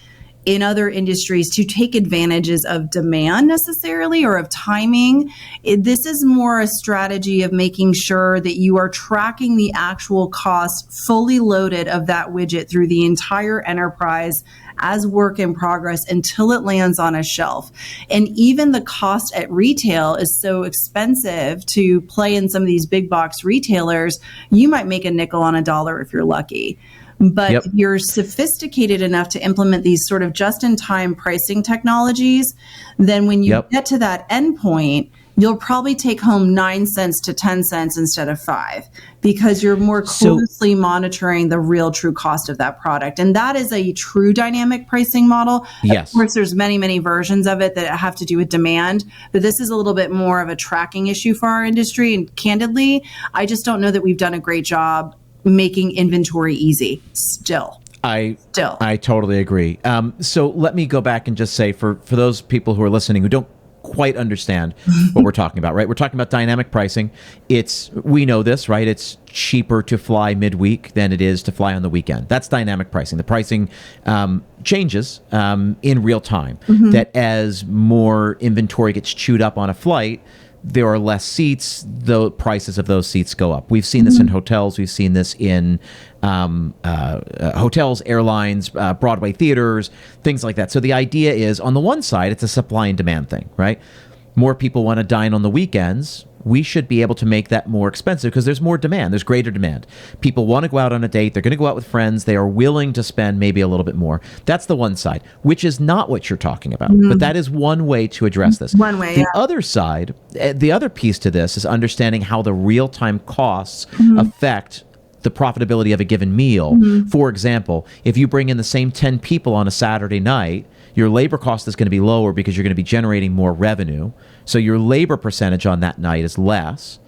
Speaker 2: in other industries to take advantages of demand necessarily or of timing. This is more a strategy of making sure that you are tracking the actual cost fully loaded of that widget through the entire enterprise as work in progress until it lands on a shelf. And even the cost at retail is so expensive to play in some of these big box retailers, you might make a nickel on a dollar if you're lucky. But if you're sophisticated enough to implement these sort of just-in-time pricing technologies, then when you get to that endpoint, you'll probably take home 9 cents to 10 cents instead of 5 because you're more closely monitoring the real true cost of that product. And that is a true dynamic pricing model. Yes. Of course, there's many, many versions of it that have to do with demand, but this is a little bit more of a tracking issue for our industry. And candidly, I just don't know that we've done a great job making inventory easy still. I
Speaker 1: totally agree. So let me go back and just say for those people who are listening who don't quite understand what we're talking about, right? We're talking about dynamic pricing. We know this, right? It's cheaper to fly midweek than it is to fly on the weekend. That's dynamic pricing. The pricing changes in real time. That as more inventory gets chewed up on a flight, there are less seats, the prices of those seats go up. We've seen this in hotels. We've seen this in hotels, airlines, Broadway theaters, things like that. So the idea is, on the one side, it's a supply and demand thing, right? More people want to dine on the weekends. We should be able to make that more expensive because there's more demand. There's greater demand. People want to go out on a date. They're going to go out with friends. They are willing to spend maybe a little bit more. That's the one side, which is not what you're talking about. But that is one way to address this.
Speaker 2: One way,
Speaker 1: The other side, the other piece to this is understanding how the real-time costs affect the profitability of a given meal. For example, if you bring in the same 10 people on a Saturday night, your labor cost is going to be lower because you're going to be generating more revenue. So your labor percentage on that night is less.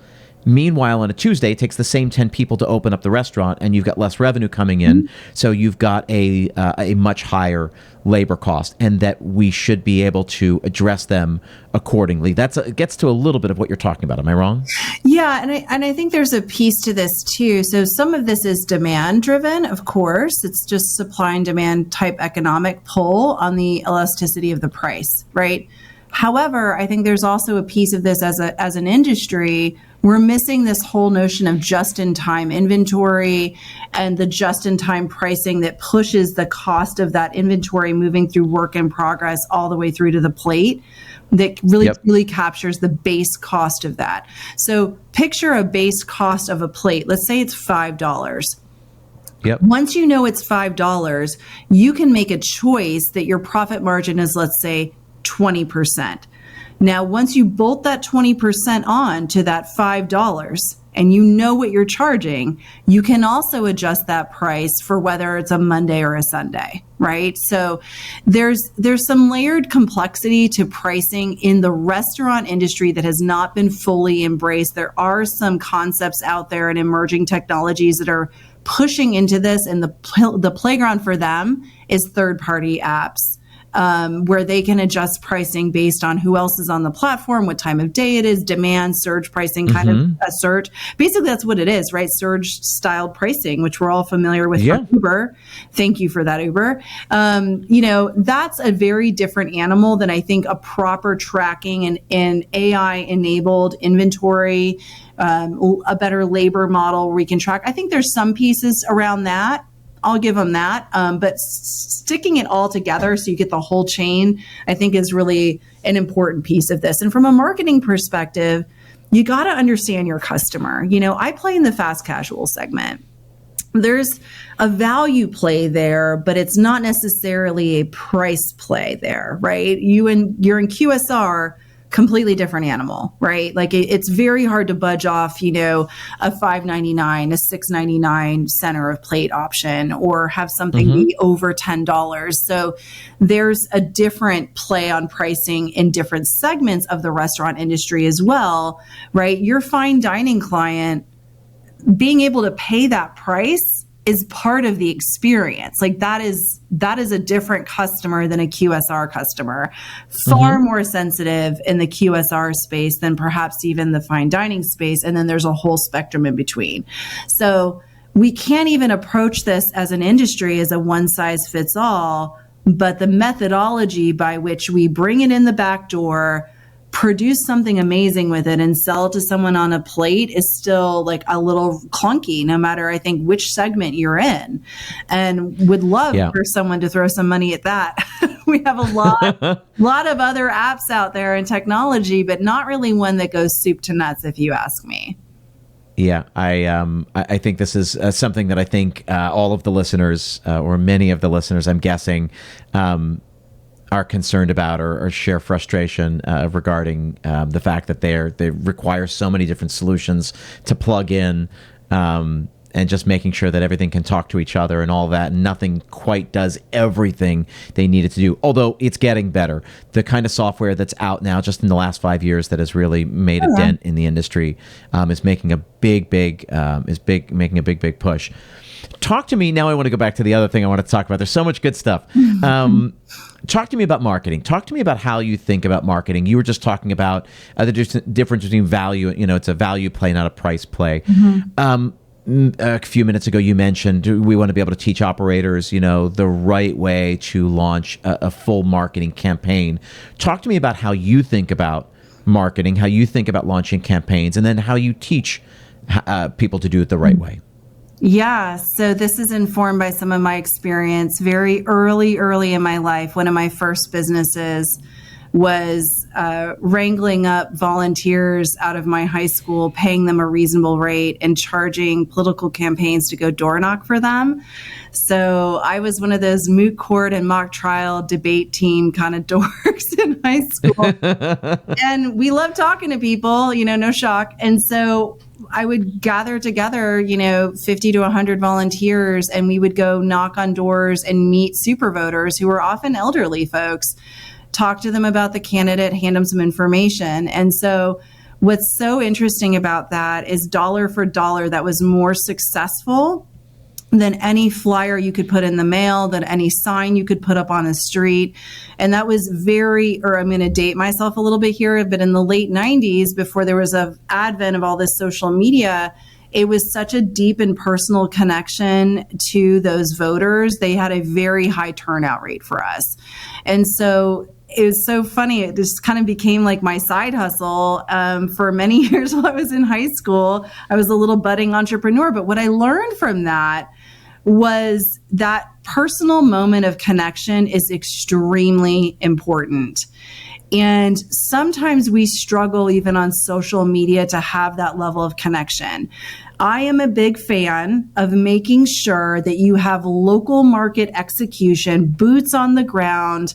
Speaker 1: Meanwhile, on a Tuesday, it takes the same 10 people to open up the restaurant, and you've got less revenue coming in. So you've got a much higher labor cost, and that we should be able to address them accordingly. It gets to a little bit of what you're talking about. Am I wrong?
Speaker 2: Yeah, and I think there's a piece to this too. So some of this is demand driven, of course. It's just supply and demand type economic pull on the elasticity of the price, right? However, I think there's also a piece of this as an industry. We're missing this whole notion of just-in-time inventory and the just-in-time pricing that pushes the cost of that inventory moving through work in progress all the way through to the plate, that really captures the base cost of that. So picture a base cost of a plate. Let's say it's $5. Once you know it's $5, you can make a choice that your profit margin is, let's say, 20%. Now, once you bolt that 20% on to that $5 and you know what you're charging, you can also adjust that price for whether it's a Monday or a Sunday, right? So there's some layered complexity to pricing in the restaurant industry that has not been fully embraced. There are some concepts out there and emerging technologies that are pushing into this, and the playground for them is third-party apps. Where they can adjust pricing based on who else is on the platform, what time of day it is, demand, surge pricing, kind of a surge. Basically, that's what it is, right? Surge styled pricing, which we're all familiar with from Uber. Thank you for that, Uber. That's a very different animal than I think a proper tracking and AI enabled inventory, a better labor model where we can track. I think there's some pieces around that. I'll give them that. But sticking it all together so you get the whole chain, I think is really an important piece of this. And from a marketing perspective, you got to understand your customer. I play in the fast casual segment. There's a value play there, but it's not necessarily a price play there, right? You're in QSR, completely different animal, right? Like it's very hard to budge off, a $5.99, a $6.99 center of plate option, or have something be over $10. So there's a different play on pricing in different segments of the restaurant industry as well, right? Your fine dining client being able to pay that price is part of the experience. Like that is a different customer than a QSR customer, far more sensitive in the QSR space than perhaps even the fine dining space. And then there's a whole spectrum in between. So we can't even approach this as an industry as a one size fits all, but the methodology by which we bring it in the back door, produce something amazing with it, and sell it to someone on a plate is still like a little clunky, no matter, I think, which segment you're in. And would love for someone to throw some money at that. We have a lot of other apps out there and technology, but not really one that goes soup to nuts, if you ask me.
Speaker 1: Yeah, I think this is something that I think all of the listeners, or many of the listeners, I'm guessing, are concerned about or share frustration regarding the fact that they require so many different solutions to plug in, and just making sure that everything can talk to each other and all that. And nothing quite does everything they needed to do, although it's getting better. The kind of software that's out now just in the last 5 years that has really made a dent in the industry is making a big push. Talk to me now. I want to go back to the other thing I want to talk about. There's so much good stuff. Talk to me about marketing. Talk to me about how you think about marketing. You were just talking about the difference between value. It's a value play, not a price play. a few minutes ago, you mentioned we want to be able to teach operators, the right way to launch a full marketing campaign. Talk to me about how you think about marketing, how you think about launching campaigns, and then how you teach people to do it the right way.
Speaker 2: Yeah, so this is informed by some of my experience very early in my life. One of my first businesses was wrangling up volunteers out of my high school, paying them a reasonable rate and charging political campaigns to go door knock for them. So I was one of those moot court and mock trial debate team kind of dorks in high school. And we loved talking to people, no shock. And so I would gather together, 50 to 100 volunteers, and we would go knock on doors and meet super voters who were often elderly folks, talk to them about the candidate, hand them some information. And so what's so interesting about that is dollar for dollar, that was more successful than any flyer you could put in the mail, than any sign you could put up on the street. And that was I'm going to date myself a little bit here, but in the late 90s, before there was an advent of all this social media, it was such a deep and personal connection to those voters. They had a very high turnout rate for us. And so it was so funny. It just kind of became like my side hustle for many years while I was in high school. I was a little budding entrepreneur. But what I learned from that was that personal moment of connection is extremely important. And sometimes we struggle even on social media to have that level of connection. I am a big fan of making sure that you have local market execution, boots on the ground,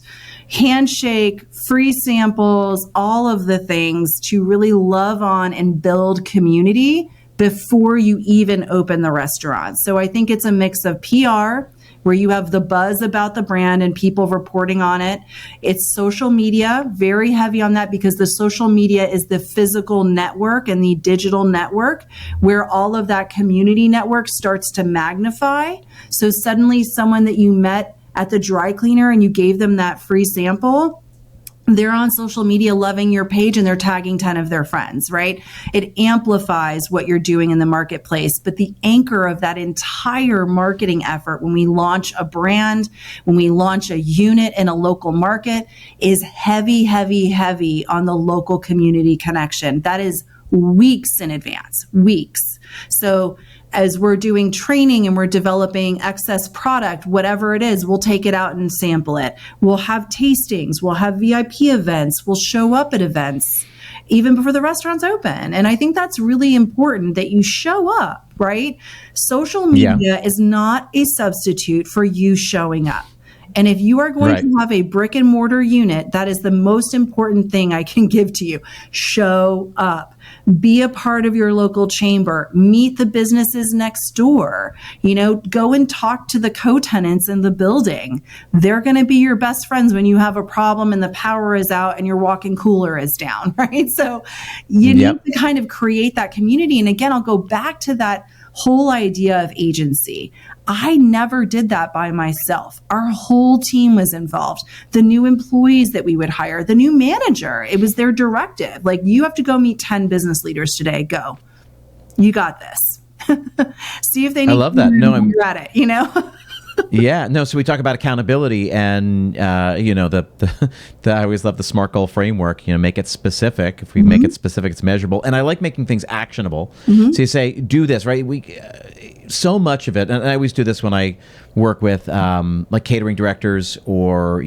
Speaker 2: handshake, free samples, all of the things to really love on and build community before you even open the restaurant. So I think it's a mix of PR, where you have the buzz about the brand and people reporting on it. It's social media, very heavy on that, because the social media is the physical network and the digital network where all of that community network starts to magnify. So suddenly someone that you met at the dry cleaner and you gave them that free sample, they're on social media loving your page and they're tagging 10 of their friends, right? It amplifies what you're doing in the marketplace. But the anchor of that entire marketing effort, when we launch a brand, when we launch a unit in a local market, is heavy, heavy, heavy on the local community connection. That is weeks in advance, weeks. So as we're doing training and we're developing excess product, whatever it is, we'll take it out and sample it. We'll have tastings, we'll have VIP events, we'll show up at events even before the restaurant's open. And I think that's really important that you show up, right? Social media is not a substitute for you showing up. And if you are going to have a brick and mortar unit, that is the most important thing I can give to you. Show up. Be a part of your local chamber. Meet the businesses next door. Go and talk to the co-tenants in the building. They're going to be your best friends when you have a problem and the power is out and your walk-in cooler is down, right? So you need to kind of create that community. And again, I'll go back to that whole idea of agency. I never did that by myself. Our whole team was involved. The new employees that we would hire, the new manager, it was their directive. Like, you have to go meet 10 business leaders today. Go. You got this. See if they need. I
Speaker 1: love that. No,
Speaker 2: you're at it,
Speaker 1: Yeah, no. So we talk about accountability, and the I always love the SMART goal framework. Make it specific. If we make it specific, it's measurable. And I like making things actionable. So you say, do this, right? So much of it, and I always do this when I work with like catering directors or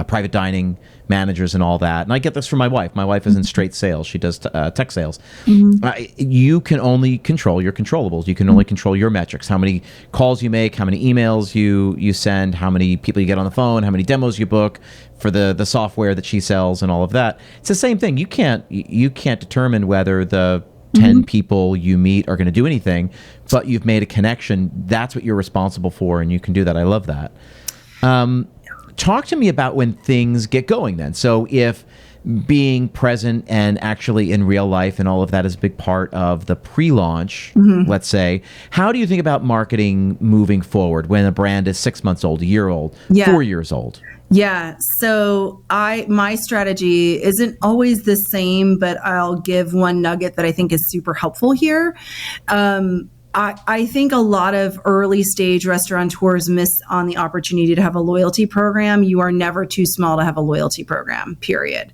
Speaker 1: private dining managers and all that. And I get this from my wife. My wife is in straight sales. She does tech sales. You can only control your controllables. You can only control your metrics. How many calls you make, how many emails you send, how many people you get on the phone, how many demos you book for the software that she sells and all of that. It's the same thing. You can't determine whether the 10 people you meet are going to do anything, but you've made a connection. That's what you're responsible for, and you can do that. I love that. Talk to me about when things get going then. So if being present and actually in real life and all of that is a big part of the pre-launch, let's say, how do you think about marketing moving forward when a brand is 6 months old, a year old, 4 years old?
Speaker 2: Yeah. So my strategy isn't always the same, but I'll give one nugget that I think is super helpful here. I think a lot of early stage restaurateurs miss on the opportunity to have a loyalty program. You are never too small to have a loyalty program, period.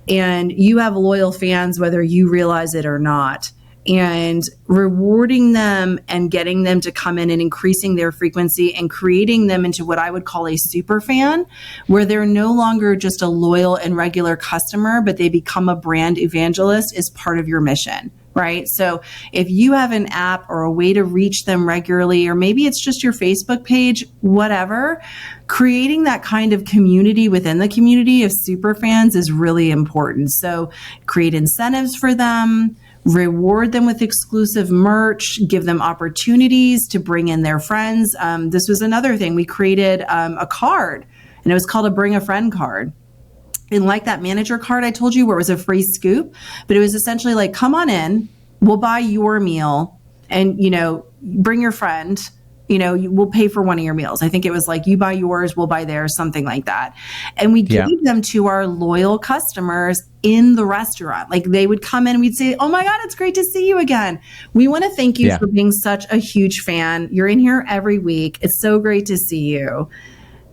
Speaker 2: And you have loyal fans, whether you realize it or not. And rewarding them and getting them to come in and increasing their frequency and creating them into what I would call a super fan, where they're no longer just a loyal and regular customer, but they become a brand evangelist, is part of your mission, right? So if you have an app or a way to reach them regularly, or maybe it's just your Facebook page, whatever, creating that kind of community within the community of super fans is really important. So create incentives for them, reward them with exclusive merch, give them opportunities to bring in their friends. This was another thing. We created a card, and it was called a Bring a Friend card. And like that manager card I told you where it was a free scoop, but it was essentially like, come on in, we'll buy your meal, and, bring your friend. We'll pay for one of your meals. I think it was like, you buy yours, we'll buy theirs, something like that. And we gave them to our loyal customers in the restaurant. Like, they would come in and we'd say, oh my God, it's great to see you again. We want to thank you for being such a huge fan. You're in here every week. It's so great to see you.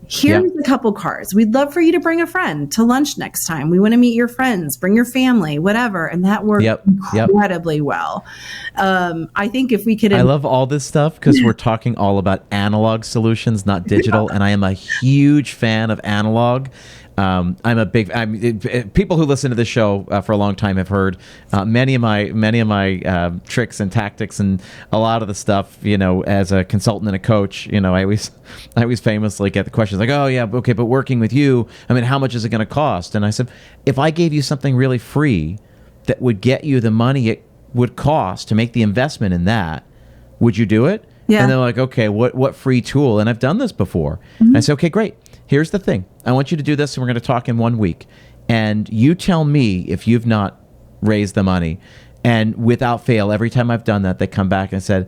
Speaker 2: Here's a couple cards. We'd love for you to bring a friend to lunch next time. We want to meet your friends, bring your family, whatever. And that worked incredibly well. I think if we could...
Speaker 1: I love all this stuff because we're talking all about analog solutions, not digital. And I am a huge fan of analog. People who listen to this show for a long time have heard many of my tricks and tactics, and a lot of the stuff, as a consultant and a coach, I always famously get the questions like, oh yeah, okay, but working with you, how much is it going to cost? And I said, if I gave you something really free that would get you the money it would cost to make the investment in that, would you do it? Yeah. And they're like, okay, what free tool? And I've done this before. Mm-hmm. And I say, okay, great. Here's the thing. I want you to do this, and we're going to talk in 1 week. And you tell me if you've not raised the money. And without fail, every time I've done that, they come back and said,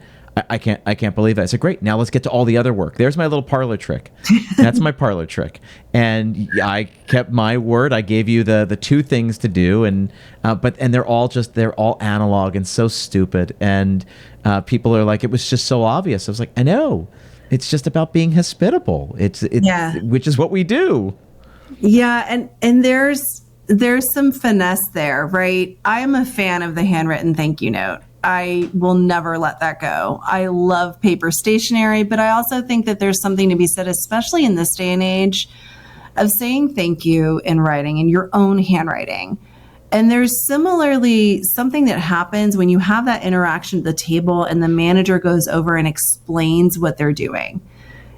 Speaker 1: I can't believe it. I said, great. Now let's get to all the other work. There's my little parlor trick. That's my parlor trick. And I kept my word. I gave you the two things to do, and they're all analog and so stupid. And people are like, it was just so obvious. I was like, I know. It's just about being hospitable. Which is what we do.
Speaker 2: Yeah, and there's some finesse there, right? I am a fan of the handwritten thank you note. I will never let that go. I love paper stationery, but I also think that there's something to be said, especially in this day and age, of saying thank you in writing, in your own handwriting. And there's similarly something that happens when you have that interaction at the table and the manager goes over and explains what they're doing.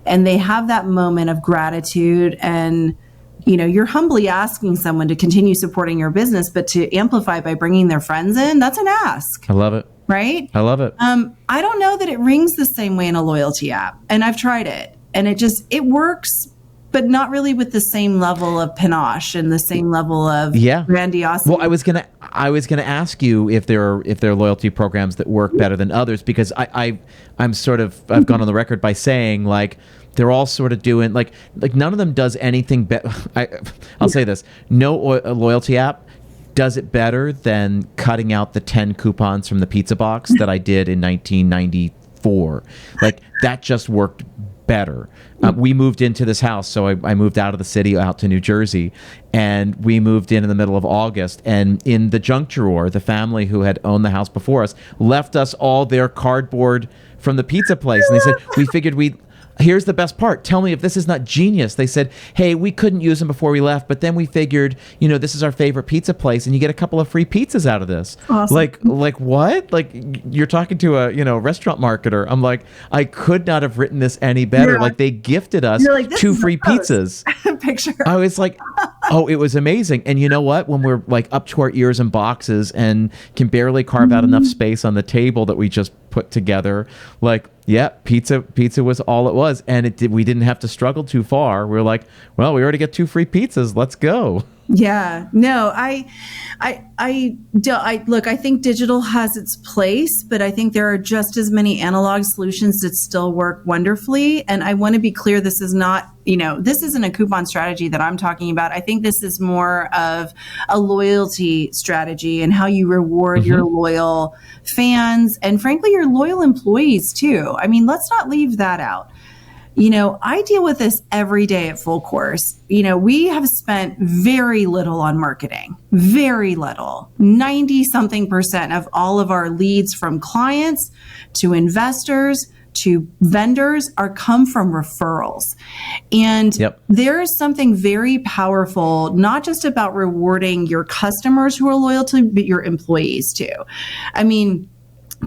Speaker 2: And they have that moment of gratitude, and you're humbly asking someone to continue supporting your business, but to amplify by bringing their friends in, that's an ask.
Speaker 1: I love it.
Speaker 2: Right?
Speaker 1: I love it.
Speaker 2: I don't know that it rings the same way in a loyalty app. And I've tried it, and it works, but not really with the same level of panache and the same level of grandiosity.
Speaker 1: Well, I was gonna ask you if there are loyalty programs that work better than others, because I've gone on the record by saying, like, they're all sort of doing like none of them does anything better. I'll say this: no loyalty app does it better than cutting out the 10 coupons from the pizza box that I did in 1994. Like, that just worked better. We moved into this house, so I moved out of the city out to New Jersey, and we moved in the middle of August. And in the junk drawer, the family who had owned the house before us left us all their cardboard from the pizza place, and they said, we figured here's the best part. Tell me if this is not genius. They said, hey, we couldn't use them before we left, but then we figured, this is our favorite pizza place, and you get a couple of free pizzas out of this.
Speaker 2: Awesome.
Speaker 1: Like what? Like, you're talking to a restaurant marketer. I'm like, I could not have written this any better. Yeah. Like, they gifted us 2 free pizzas.
Speaker 2: Picture.
Speaker 1: I was like, oh, it was amazing. And you know what? When we're like up to our ears in boxes and can barely carve out enough space on the table that we just put together, like, Yeah, pizza was all it was, and we didn't have to struggle too far. We were like, well, we already get 2 free pizzas. Let's go.
Speaker 2: Yeah, no, look, I think digital has its place, but I think there are just as many analog solutions that still work wonderfully. And I want to be clear, this is not, this isn't a coupon strategy that I'm talking about. I think this is more of a loyalty strategy and how you reward your loyal fans and frankly, your loyal employees too. I mean, let's not leave that out. I deal with this every day at Full Course. We have spent very little on marketing, very little. 90-something% of all of our leads from clients to investors to vendors come from referrals. And there is something very powerful, not just about rewarding your customers who are loyal to, but your employees too. I mean,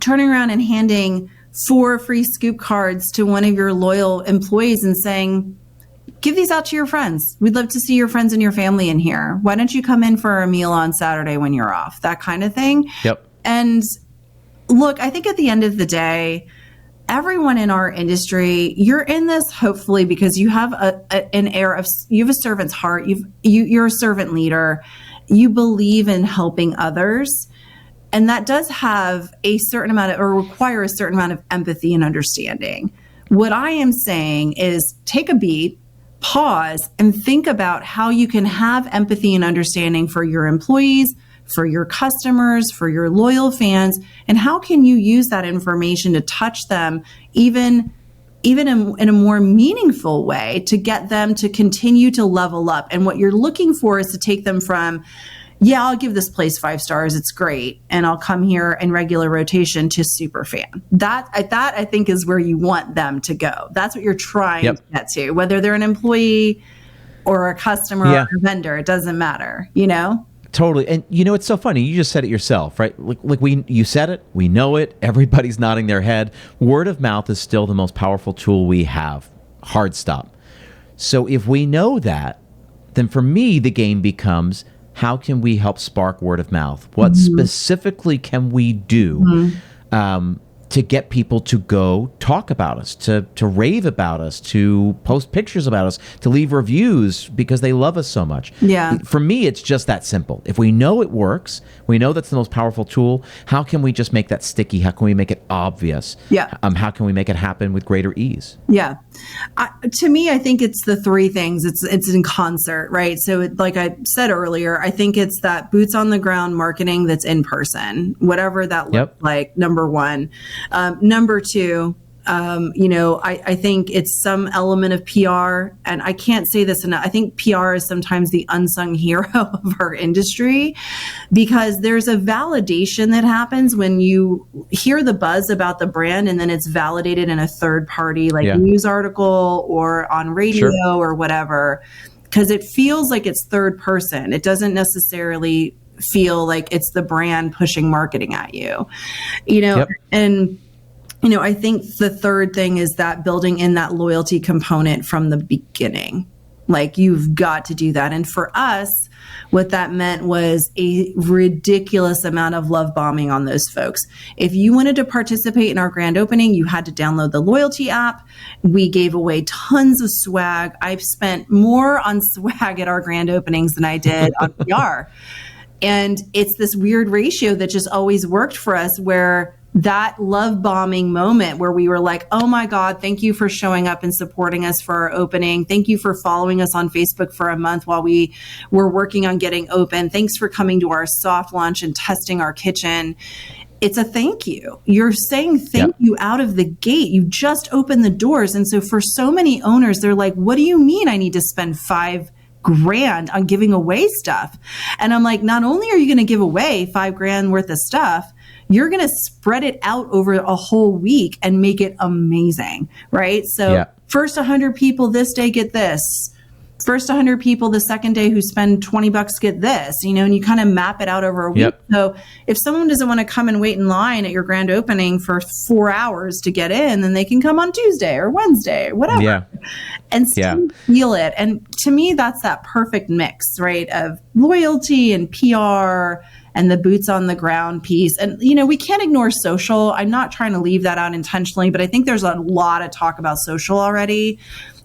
Speaker 2: turning around and handing 4 free scoop cards to one of your loyal employees and saying, give these out to your friends. We'd love to see your friends and your family in here. Why don't you come in for a meal on Saturday when you're off? That kind of thing. Yep. And look, I think at the end of the day, everyone in our industry, you're in this hopefully because you have an air of, you have a servant's heart. You're a servant leader. You believe in helping others. And that does have a certain amount of, or require a certain amount of empathy and understanding. What I am saying is take a beat, pause, and think about how you can have empathy and understanding for your employees, for your customers, for your loyal fans, and how can you use that information to touch them even in a more meaningful way to get them to continue to level up. And what you're looking for is to take them from, yeah, I'll give this place 5 stars. It's great. And I'll come here in regular rotation to super fan. That I think is where you want them to go. That's what you're trying to get to, whether they're an employee or a customer or a vendor, it doesn't matter,
Speaker 1: Totally. And it's so funny. You just said it yourself, right? You said it, we know it. Everybody's nodding their head. Word of mouth is still the most powerful tool we have. Hard stop. So if we know that, then for me, the game becomes, how can we help spark word of mouth? What specifically can we do to get people to go talk about us, to rave about us, to post pictures about us, to leave reviews because they love us so much? Yeah. For me, it's just that simple. If we know it works, we know that's the most powerful tool, how can we just make that sticky? How can we make it obvious? Yeah. How can we make it happen with greater ease?
Speaker 2: Yeah. To me, I think it's the 3 things. It's in concert, right? So like I said earlier, I think it's that boots on the ground marketing that's in person, whatever that looks like, number 1. Number 2, I think it's some element of PR, and I can't say this enough. I think PR is sometimes the unsung hero of our industry because there's a validation that happens when you hear the buzz about the brand and then it's validated in a third party news article or on radio or whatever, because it feels like it's third person. It doesn't necessarily feel like it's the brand pushing marketing at you, and I think the third thing is that building in that loyalty component from the beginning. Like, you've got to do that. And for us, what that meant was a ridiculous amount of love bombing on those folks. If you wanted to participate in our grand opening, you had to download the loyalty app. We gave away tons of swag. I've spent more on swag at our grand openings than I did on PR. And it's this weird ratio that just always worked for us, where that love bombing moment where we were like, oh my God, thank you for showing up and supporting us for our opening. Thank you for following us on Facebook for a month while we were working on getting open. Thanks for coming to our soft launch and testing our kitchen. It's a thank you. You're saying thank you out of the gate. You just opened the doors. And so for so many owners, they're like, what do you mean I need to spend $5,000 on giving away stuff? And I'm like, not only are you going to give away $5,000 worth of stuff, you're going to spread it out over a whole week and make it amazing, right? So first 100 people this day get this. First 100 people the second day who spend $20 get this, and you kind of map it out over a week. So if someone doesn't want to come and wait in line at your grand opening for 4 hours to get in, then they can come on Tuesday or Wednesday or whatever and still feel it. And to me, that's that perfect mix, right, of loyalty and PR and the boots on the ground piece. And, we can't ignore social. I'm not trying to leave that out intentionally, but I think there's a lot of talk about social already.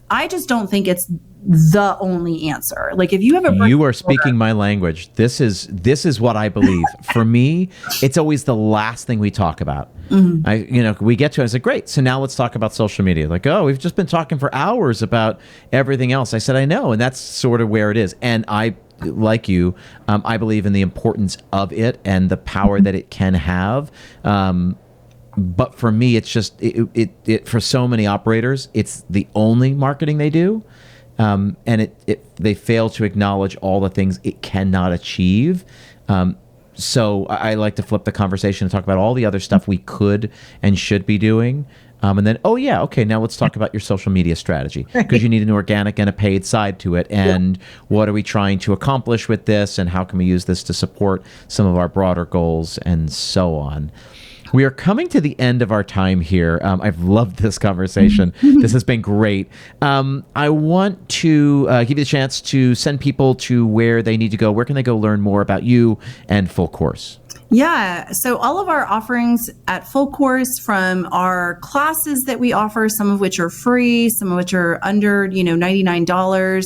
Speaker 2: I just don't think it's the only answer. Like if you have
Speaker 1: you are speaking my language. This is what I believe. For me, it's always the last thing we talk about. We get to it. I said, great. So now let's talk about social media. Like, oh, we've just been talking for hours about everything else. I said, I know. And that's sort of where it is. And like you, I believe in the importance of it and the power that it can have. But for me, it's just it for so many operators, it's the only marketing they do, and they fail to acknowledge all the things it cannot achieve. So I like to flip the conversation and talk about all the other stuff we could and should be doing. And then, now let's talk about your social media strategy, because you need an organic and a paid side to it. And what are we trying to accomplish with this, and how can we use this to support some of our broader goals, and so on. We are coming to the end of our time here. I've loved this conversation. This has been great. I want to give you the chance to send people to where they need to go. Where can they go learn more about you and Full Course?
Speaker 2: Yeah. So all of our offerings at Full Course, from our classes that we offer, some of which are free, some of which are under, $99,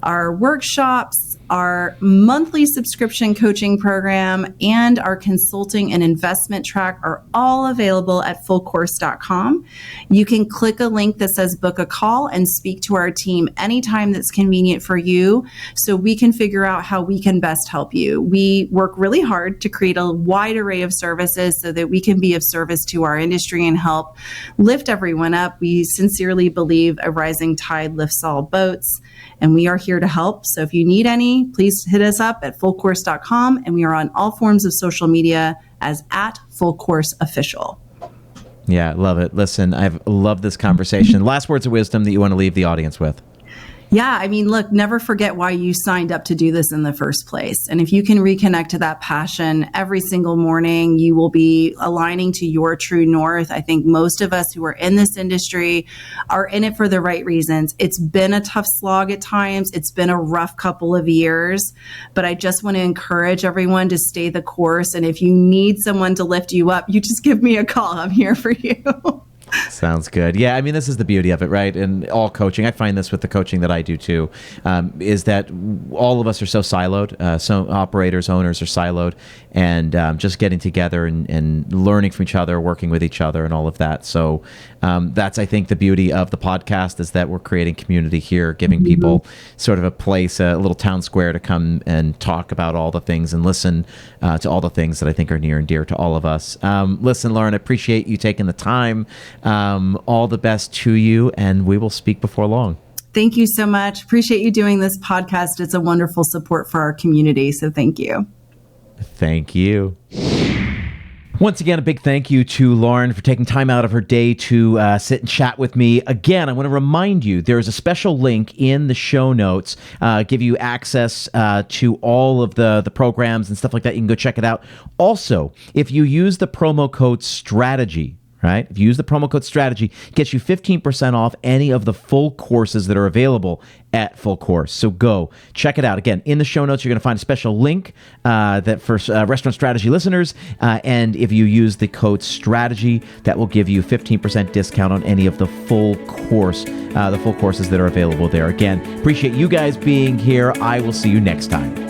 Speaker 2: our workshops, our monthly subscription coaching program, and our consulting and investment track are all available at fullcourse.com. You can click a link that says book a call and speak to our team anytime that's convenient for you, so we can figure out how we can best help you. We work really hard to create a wide array of services so that we can be of service to our industry and help lift everyone up. We sincerely believe a rising tide lifts all boats, and we are here to help. So if you need any, please hit us up at fullcourse.com, and we are on all forms of social media as at Full Course Official.
Speaker 1: Yeah, love it. Listen, I've loved this conversation. Last words of wisdom that you want to leave the audience with?
Speaker 2: Yeah, I mean, look, never forget why you signed up to do this in the first place. And if you can reconnect to that passion every single morning, you will be aligning to your true north. I think most of us who are in this industry are in it for the right reasons. It's been a tough slog at times. It's been a rough couple of years, but I just want to encourage everyone to stay the course. And if you need someone to lift you up, you just give me a call. I'm here for you.
Speaker 1: Sounds good. Yeah, I mean, this is the beauty of it, right? And all coaching, I find this with the coaching that I do too, is that all of us are so siloed. So operators, owners are siloed, and just getting together and learning from each other, working with each other, and all of that. So that's, I think, the beauty of the podcast, is that we're creating community here, giving people sort of a place, a little town square to come and talk about all the things and listen to all the things that I think are near and dear to all of us. Listen, Lauren, I appreciate you taking the time. All the best to you, and we will speak before long.
Speaker 2: Thank you so much. Appreciate you doing this podcast. It's a wonderful support for our community, so thank you.
Speaker 1: Thank you. Once again, a big thank you to Lauren for taking time out of her day to sit and chat with me. Again, I want to remind you, there's a special link in the show notes, give you access to all of the programs and stuff like that. You can go check it out. Also, if you use the promo code STRATEGY, right? If you use the promo code STRATEGY, it gets you 15% off any of the full courses that are available at Full Course. So go check it out. Again, in the show notes, you're going to find a special link that for Restaurant Strategy listeners. And if you use the code STRATEGY, that will give you 15% discount on any of the full courses that are available there. Again, appreciate you guys being here. I will see you next time.